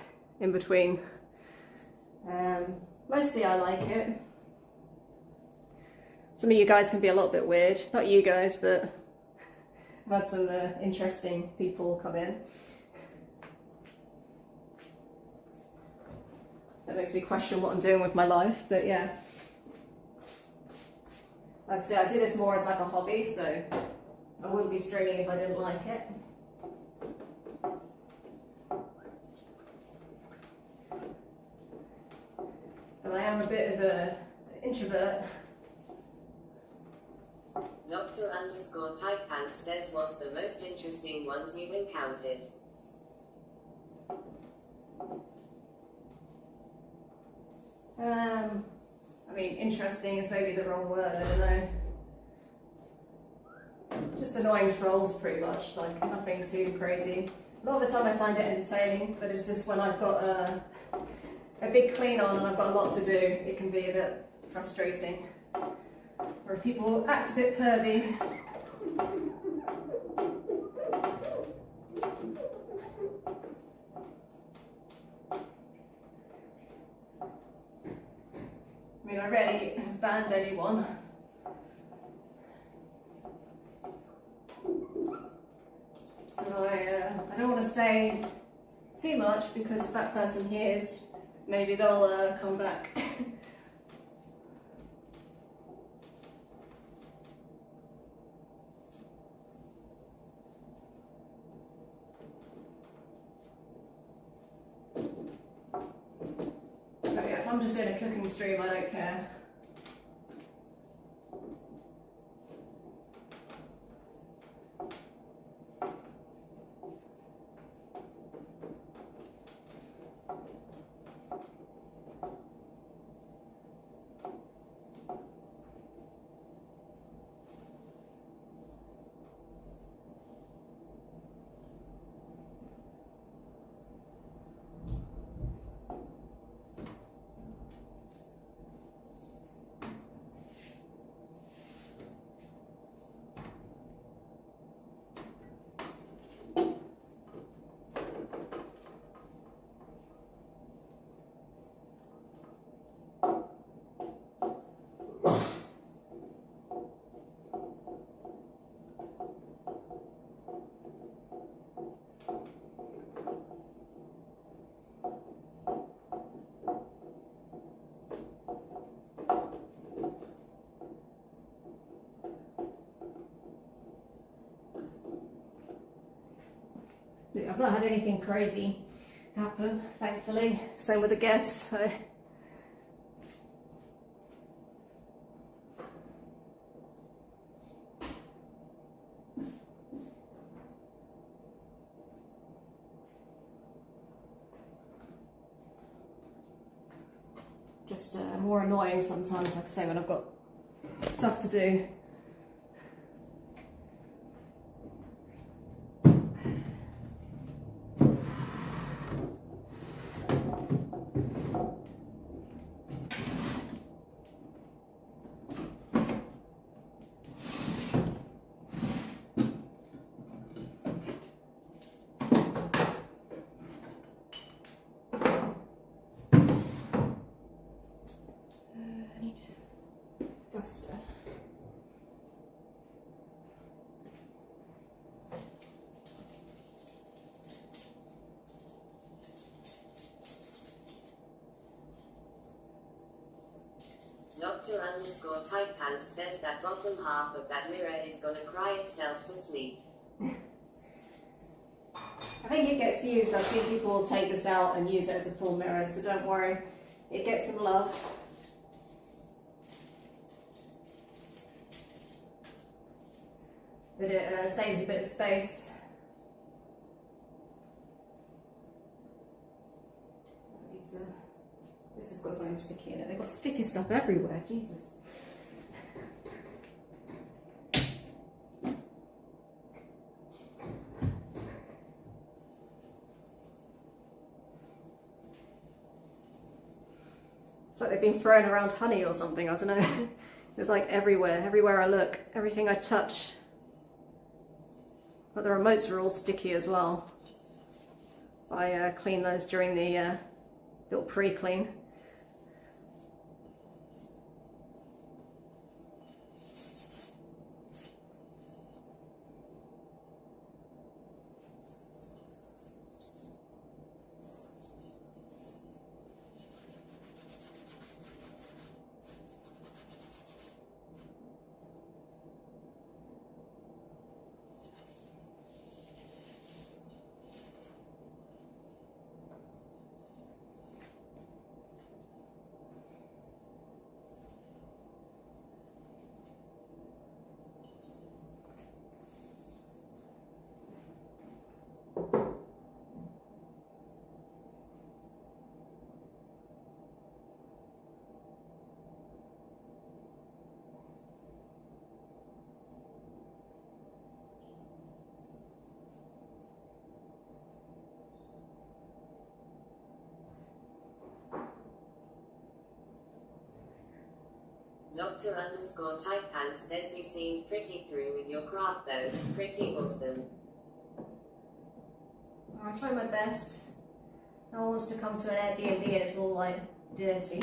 in between. Mostly I like it. Some of you guys can be a little bit weird. Not you guys, but I've had some interesting people come in. That makes me question what I'm doing with my life, but yeah. Like I say, I do this more as like a hobby, so I wouldn't be streaming if I didn't like it. But I am a bit of an introvert. Dr_Typepants says, what's the most interesting ones you've encountered? I mean, interesting is maybe the wrong word, I don't know. Just annoying trolls, pretty much, like nothing too crazy. A lot of the time I find it entertaining, but it's just when I've got a big clean on and I've got a lot to do, it can be a bit frustrating. Or if people act a bit pervy. I mean, I rarely have banned anyone. And I don't want to say too much because if that person hears, maybe they'll come back. But yeah, if I'm just doing a cooking stream, I don't care. I've not had anything crazy happen, thankfully. Same with the guests. So. Just more annoying sometimes, like I say, when I've got stuff to do. Duster. Dr_Typepants says that bottom half of that mirror is gonna cry itself to sleep. I think it gets used. I've seen people take this out and use it as a full mirror, so don't worry. It gets some love. But it saves a bit of space. This has got something sticky in it. They've got sticky stuff everywhere, Jesus. It's like they've been throwing around honey or something, I don't know. It's like everywhere I look, everything I touch. But the remotes are all sticky as well. I clean those during the little pre-clean. Dr_Typepants says you seemed pretty through with your craft though. Pretty awesome. I try my best. No one wants to come to an Airbnb and it's all like dirty.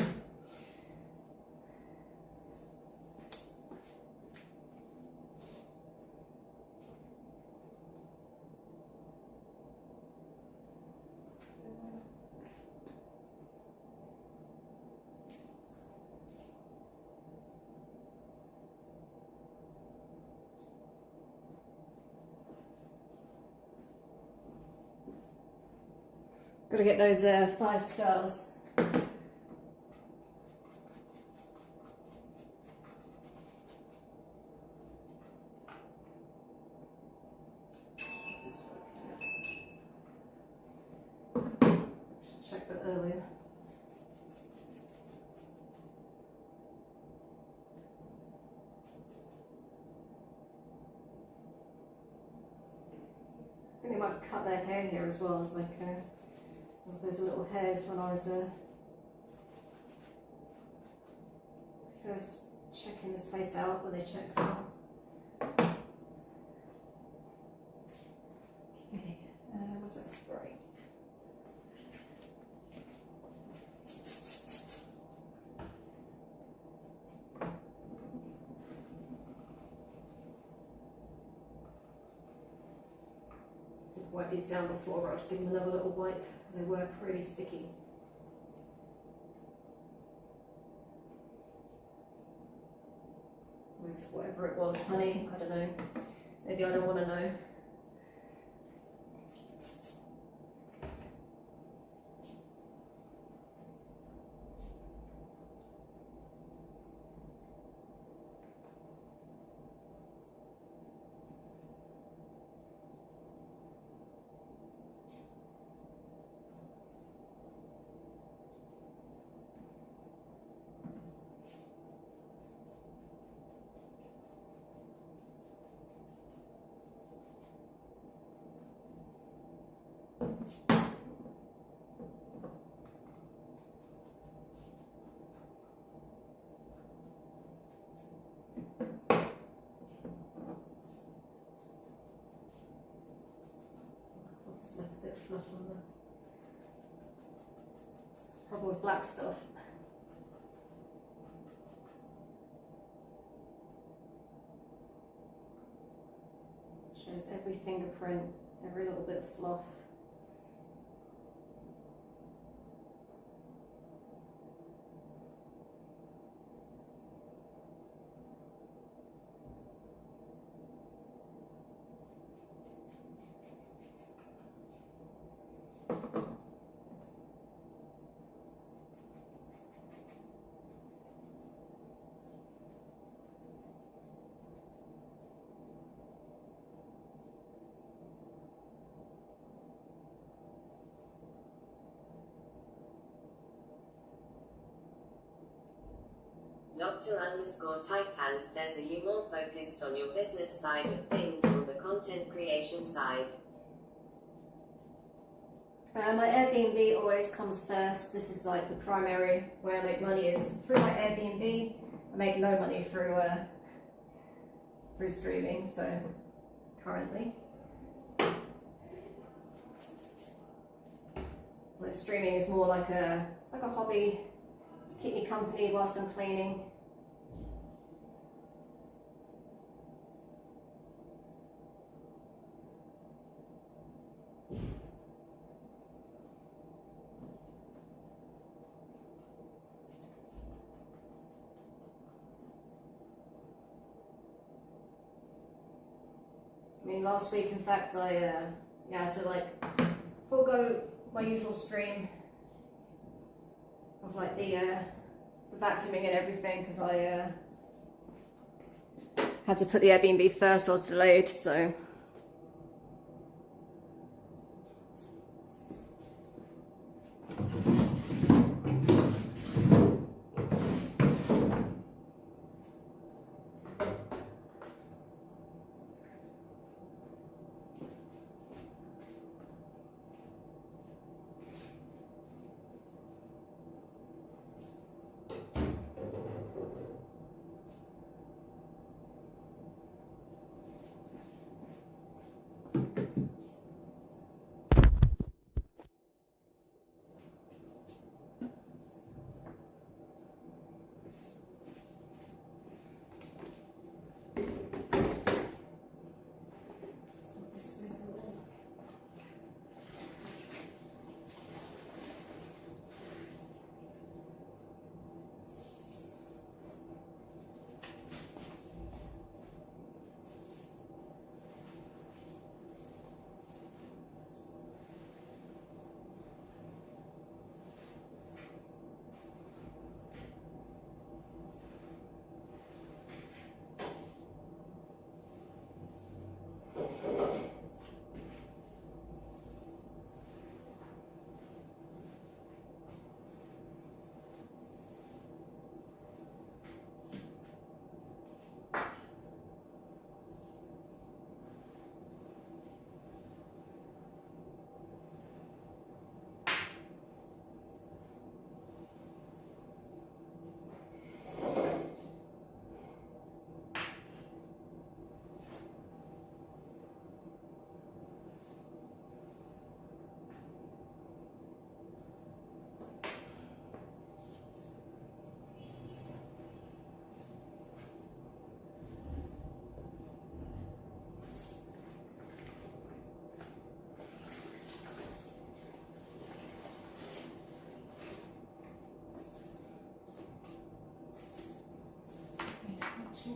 Got to get those 5 stars. Should check that earlier. I think they might have cut their hair here as well. It's like those little hairs when I was first checking this place out, where they checked out. Okay, what's that spray? Did wipe these down before, but I'll just give them another little wipe because they were pretty sticky. With whatever it was, honey, I don't know. Maybe I don't want to know. Left a bit of fluff on there. It's probably with black stuff. Shows every fingerprint, every little bit of fluff. Dr_Typepants says, are you more focused on your business side of things or the content creation side? My Airbnb always comes first. This is like the primary way I make money is through my Airbnb. make no money through streaming, so currently. Well, streaming is more like a hobby, keep me company whilst I'm cleaning. I mean, last week, in fact, I had to like forego my usual stream of like the vacuuming and everything because I had to put the Airbnb first. I was delayed, so.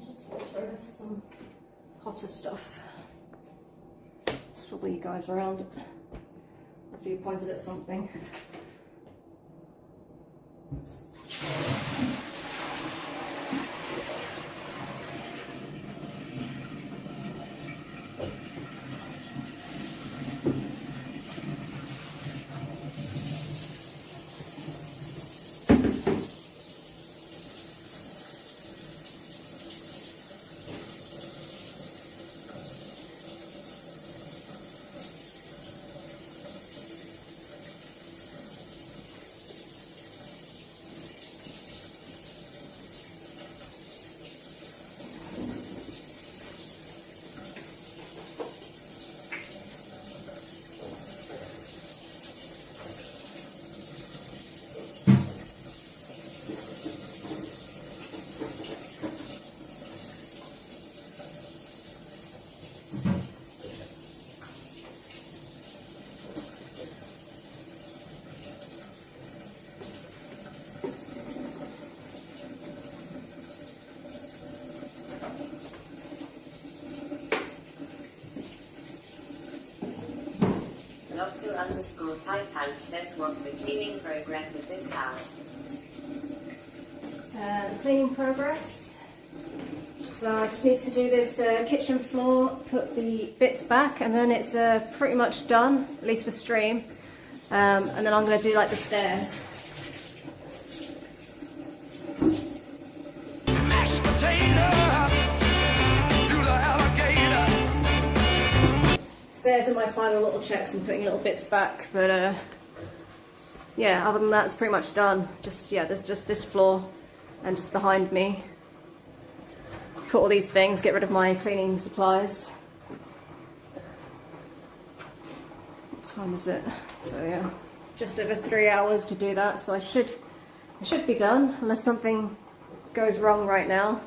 Just water over some hotter stuff. It's probably you guys around if you pointed at something. Doctor_Titan says, what's the cleaning progress of this house? The cleaning progress. So I just need to do this kitchen floor, put the bits back, and then it's pretty much done, at least for stream. And then I'm going to do like the stairs. Mashed potato, do the alligator. Stairs are my final little checks and putting little bits back, but yeah, other than that it's pretty much done. Just, yeah, there's just this floor and just behind me put all these things, get rid of my cleaning supplies. What time is it? So yeah, just over 3 hours to do that, so I should be done, unless something goes wrong right now.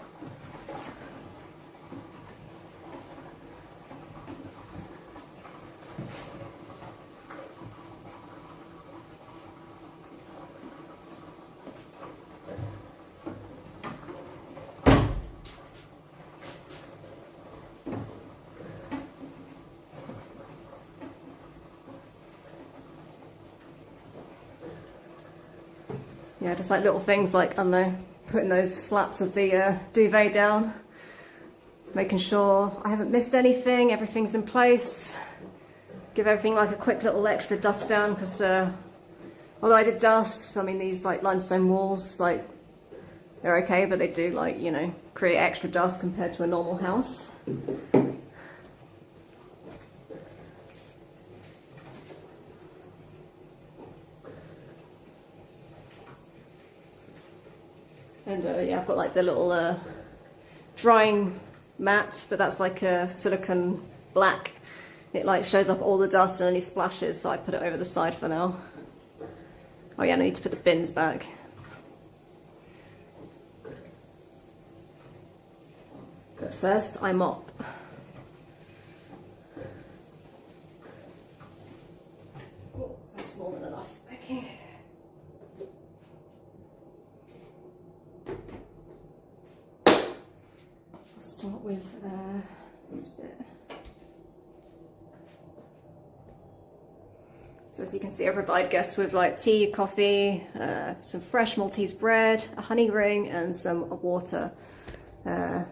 Yeah, just like little things like, I don't know, putting those flaps of the duvet down, making sure I haven't missed anything, everything's in place. Give everything like a quick little extra dust down, because although I did dust, I mean these like limestone walls, like they're okay, but they do like, you know, create extra dust compared to a normal house. And yeah, I've got like the little drying mat, but that's like a silicone black. It like shows up all the dust and any splashes, so I put it over the side for now. Oh yeah, and I need to put the bins back. But first I mop. Oh, that's more than enough. Okay. Start with this bit. So as you can see, I provide guests with like tea, coffee, some fresh Maltese bread, a honey ring, and some water.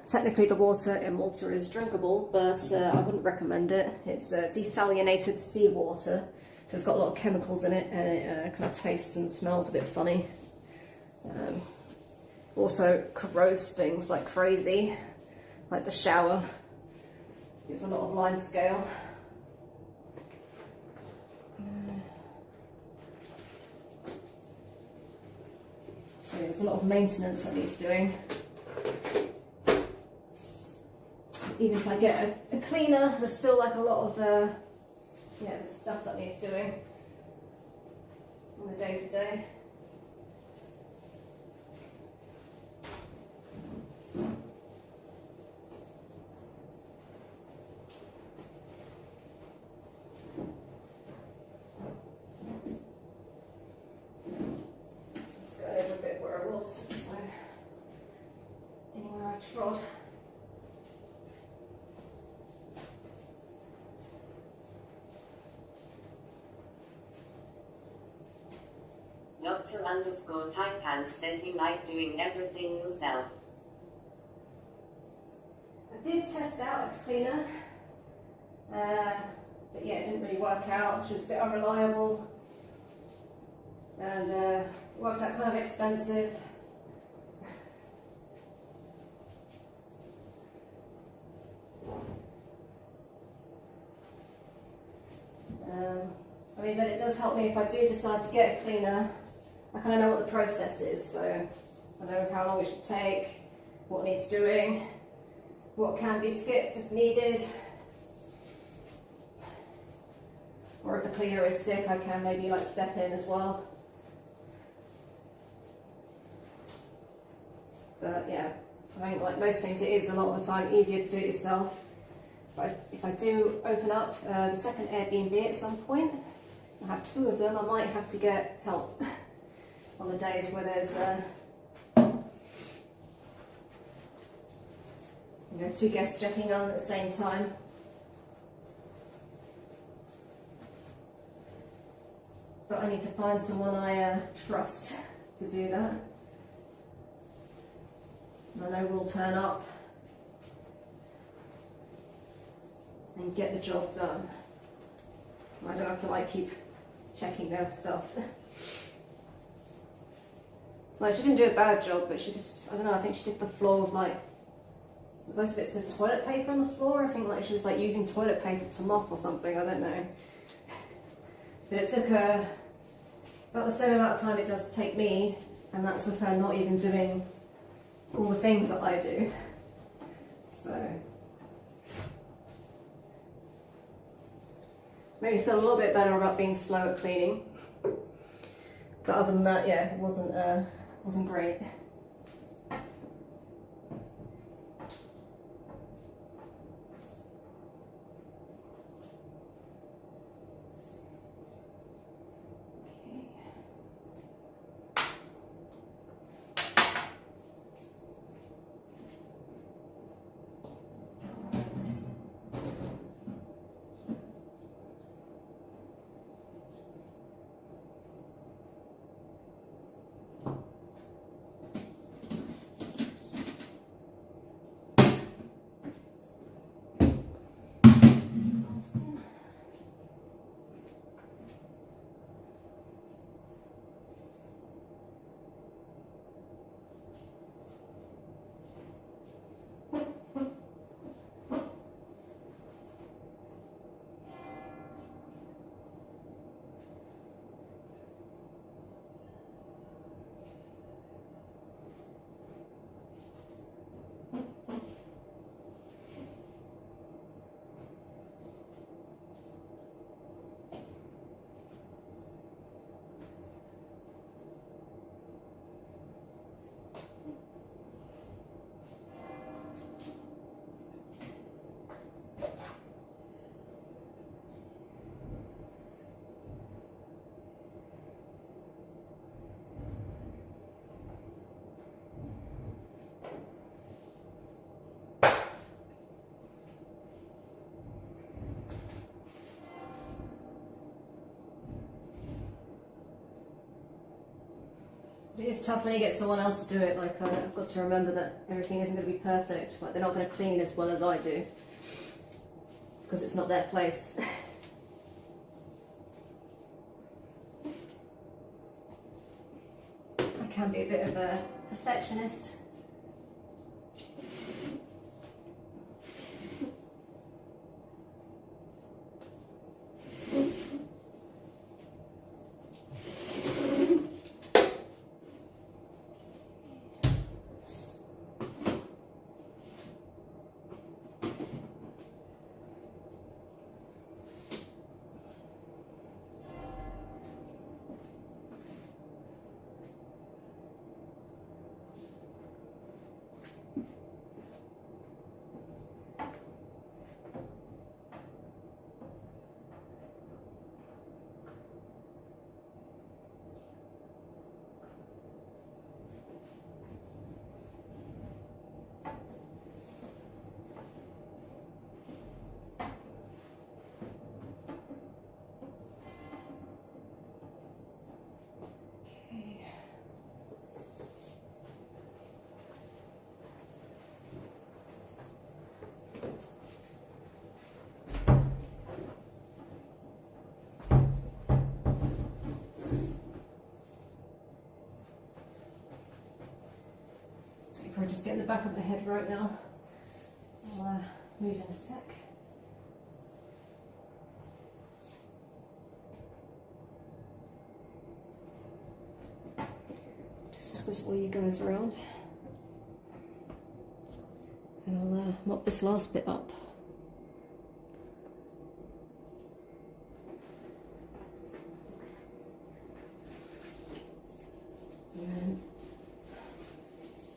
Technically the water in Malta is drinkable, but I wouldn't recommend it. It's desalinated seawater, so it's got a lot of chemicals in it, and it kind of tastes and smells a bit funny. Also corrodes things like crazy. Like the shower, there's a lot of line scale. So there's a lot of maintenance that needs doing. So even if I get a cleaner, there's still like a lot of yeah, there's stuff that needs doing on the day to day. Trod. Dr_Tight says you like doing everything yourself. I did test out a cleaner, but yeah, it didn't really work out. She was a bit unreliable, and works out kind of expensive. I mean, but it does help me if I do decide to get a cleaner. I kind of know what the process is, so I know how long it should take, what needs doing, what can be skipped if needed. Or if the cleaner is sick, I can maybe like step in as well. But yeah, I mean, like most things, it is a lot of the time easier to do it yourself. But if I do open up the second Airbnb at some point, I have 2 of them, I might have to get help on the days where there's you know, 2 guests checking on at the same time. But I need to find someone I trust to do that. I know will turn up and get the job done. I don't have to like keep checking their stuff. Like, she didn't do a bad job, but she just, I don't know, I think she did the floor with like, there's those bits of toilet paper on the floor. I think like she was like using toilet paper to mop or something, I don't know. But it took her about the same amount of time it does take me, and that's with her not even doing all the things that I do. So made me feel a little bit better about being slow at cleaning. But other than that, yeah, it wasn't great. It is tough when you get someone else to do it. Like I've got to remember that everything isn't going to be perfect. Like they're not going to clean as well as I do because it's not their place. I can be a bit of a perfectionist. So if I just get in the back of my head right now, I'll move in a sec. Just swizzle you guys around. And I'll mop this last bit up.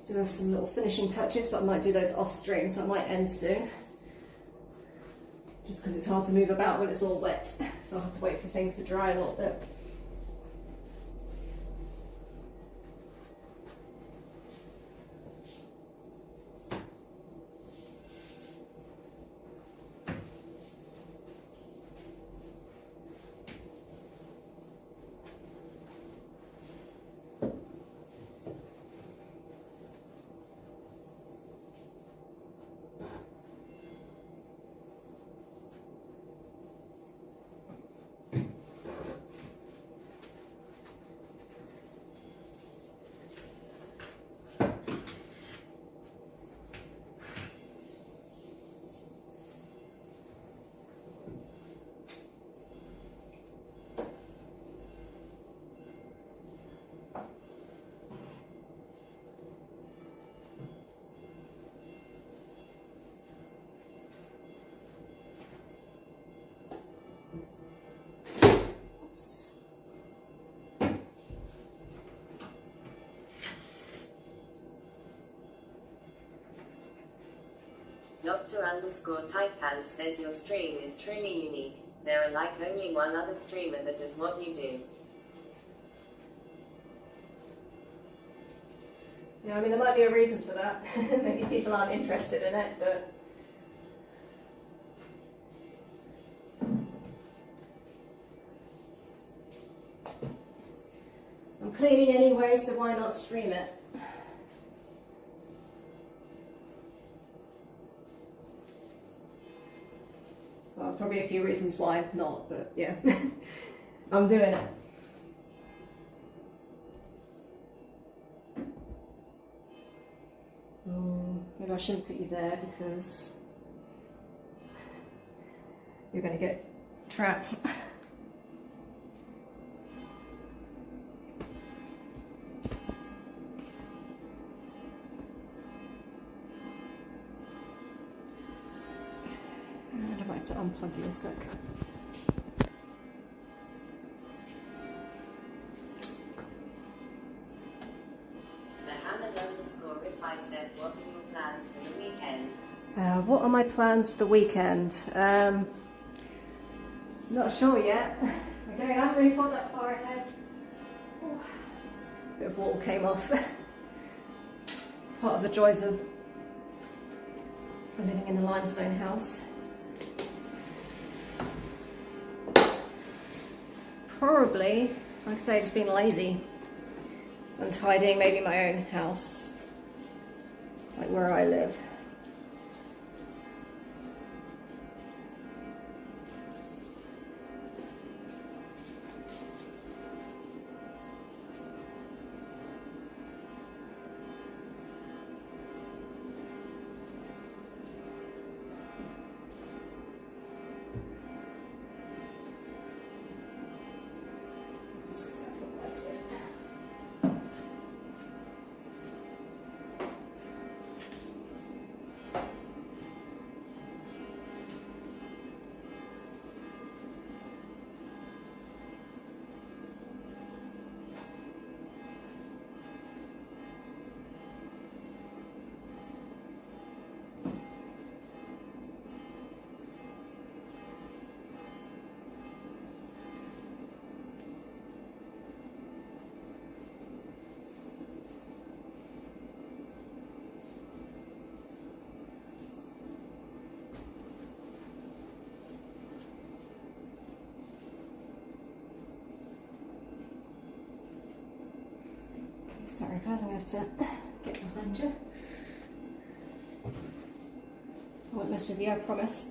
Do have some little finishing touches, but I might do those off stream, so I might end soon. Just because it's hard to move about when it's all wet, so I'll have to wait for things to dry a little bit. Dr_Typepants says your stream is truly unique. There are like only one other streamer that does what you do. Yeah, I mean, there might be a reason for that. Maybe people aren't interested in it, but... I'm cleaning anyway, so why not stream it? Well, there's probably a few reasons why not, but yeah, I'm doing it. Maybe I shouldn't put you there because you're going to get trapped. And I might have to unplug you a sec. Says, what are your plans for the weekend? What are my plans for the weekend? Not sure yet. Okay, I haven't really thought that far ahead. Oh, bit of wall came off. Part of the joys of living in a limestone house. Probably, like I say, just being lazy and tidying maybe my own house. Like where I live. Sorry guys, I'm going to have to get behind you. I won't mess with you, I promise.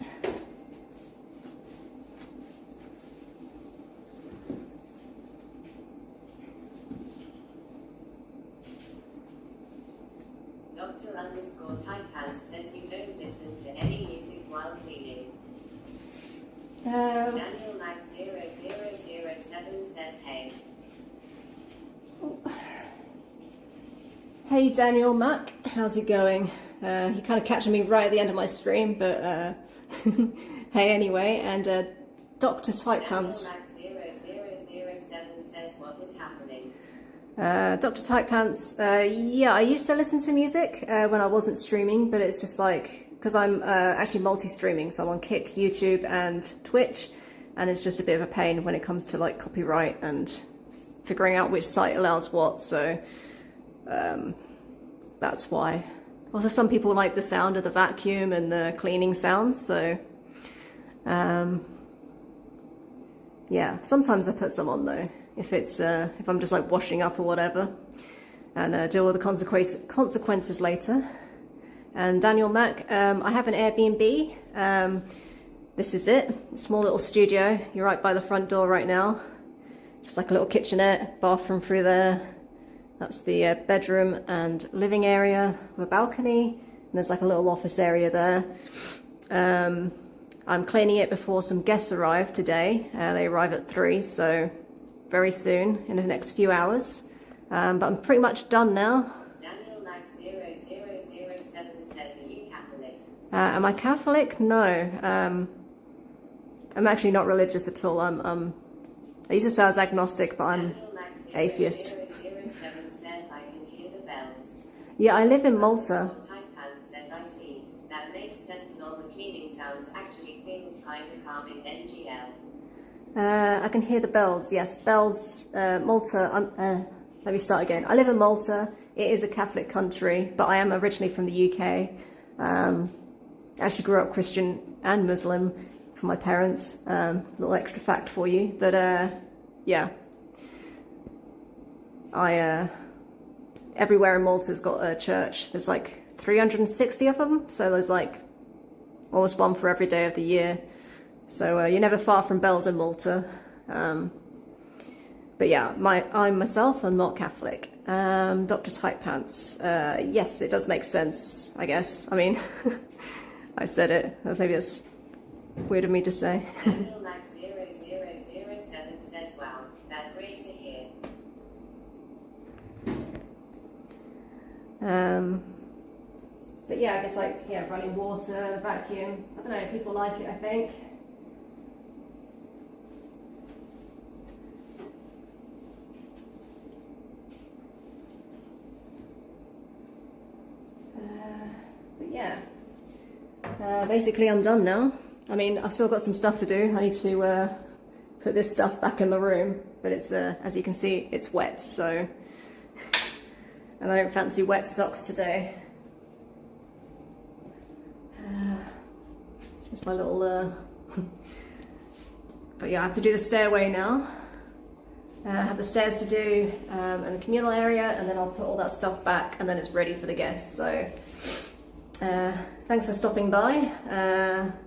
Dr_Typepants says you don't listen to any music while cleaning. Daniel Max 0007 says hey. Hey Daniel Mac, how's it going? You're kind of catching me right at the end of my stream, but hey anyway, and Dr. Typepants. Daniel Max 0007 says what is happening. Dr. Typepants, yeah, I used to listen to music when I wasn't streaming, but it's just like, because I'm actually multi-streaming, so I'm on Kick, YouTube and Twitch, and it's just a bit of a pain when it comes to like copyright and figuring out which site allows what, so that's why. Also, some people like the sound of the vacuum and the cleaning sounds, so yeah, sometimes I put some on though, if it's if I'm just like washing up or whatever, and deal with the consequences later. And Daniel Mac, I have an Airbnb. This is it, small little studio. You're right by the front door right now. Just like a little kitchenette, bathroom through there. That's the bedroom and living area with a balcony. And there's like a little office area there. I'm cleaning it before some guests arrive today. They arrive at 3, so very soon, in the next few hours. But I'm pretty much done now. Daniel Max 0007 says, are you Catholic? Am I Catholic? No. I'm actually not religious at all. I used to say I was agnostic, but I'm atheist. Says, I can hear the bells. Yeah, I live in Malta. Typepants says, I see. That makes sense kinda calming NGL. I can hear the bells. Yes, bells. Malta. Let me start again. I live in Malta. It is a Catholic country, but I am originally from the UK. Actually grew up Christian and Muslim for my parents. Little extra fact for you. But yeah, everywhere in Malta's got a church. There's like 360 of them, so there's like almost one for every day of the year. So you're never far from bells in Malta. But yeah, I myself am not Catholic. Dr. Tight Pants. Yes, it does make sense, I guess. I mean, I said it. Maybe it's weird of me to say. Daniel Max 0007 says, wow, that's great to hear. But yeah, I guess like, yeah, running water, the vacuum. I don't know, people like it, I think. But yeah, basically I'm done now. I mean, I've still got some stuff to do. I need to put this stuff back in the room, but it's, as you can see, it's wet, so, and I don't fancy wet socks today. It's my little, but yeah, I have to do the stairway now. I have the stairs to do, and the communal area, and then I'll put all that stuff back, and then it's ready for the guests. So, thanks for stopping by.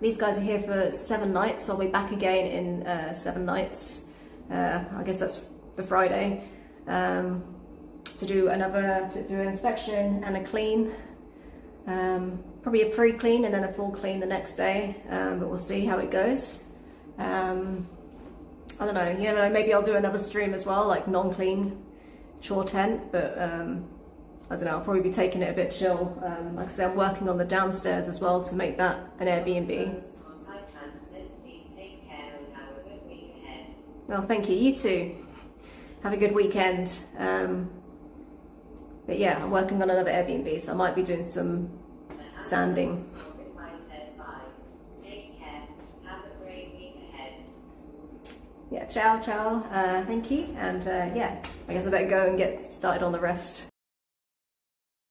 These guys are here for 7 nights. I'll be back again in 7 nights. I guess that's the Friday, to do an inspection and a clean. Probably a pre-clean and then a full clean the next day, but we'll see how it goes. I don't know, you never know, maybe I'll do another stream as well, like non-clean chore tent, but I don't know, I'll probably be taking it a bit chill. Like I say, I'm working on the downstairs as well to make that an Airbnb. Well, thank you, you too. Have a good weekend. But yeah, I'm working on another Airbnb, so I might be doing some sanding. Yeah, ciao, ciao, thank you, and yeah, I guess I better go and get started on the rest.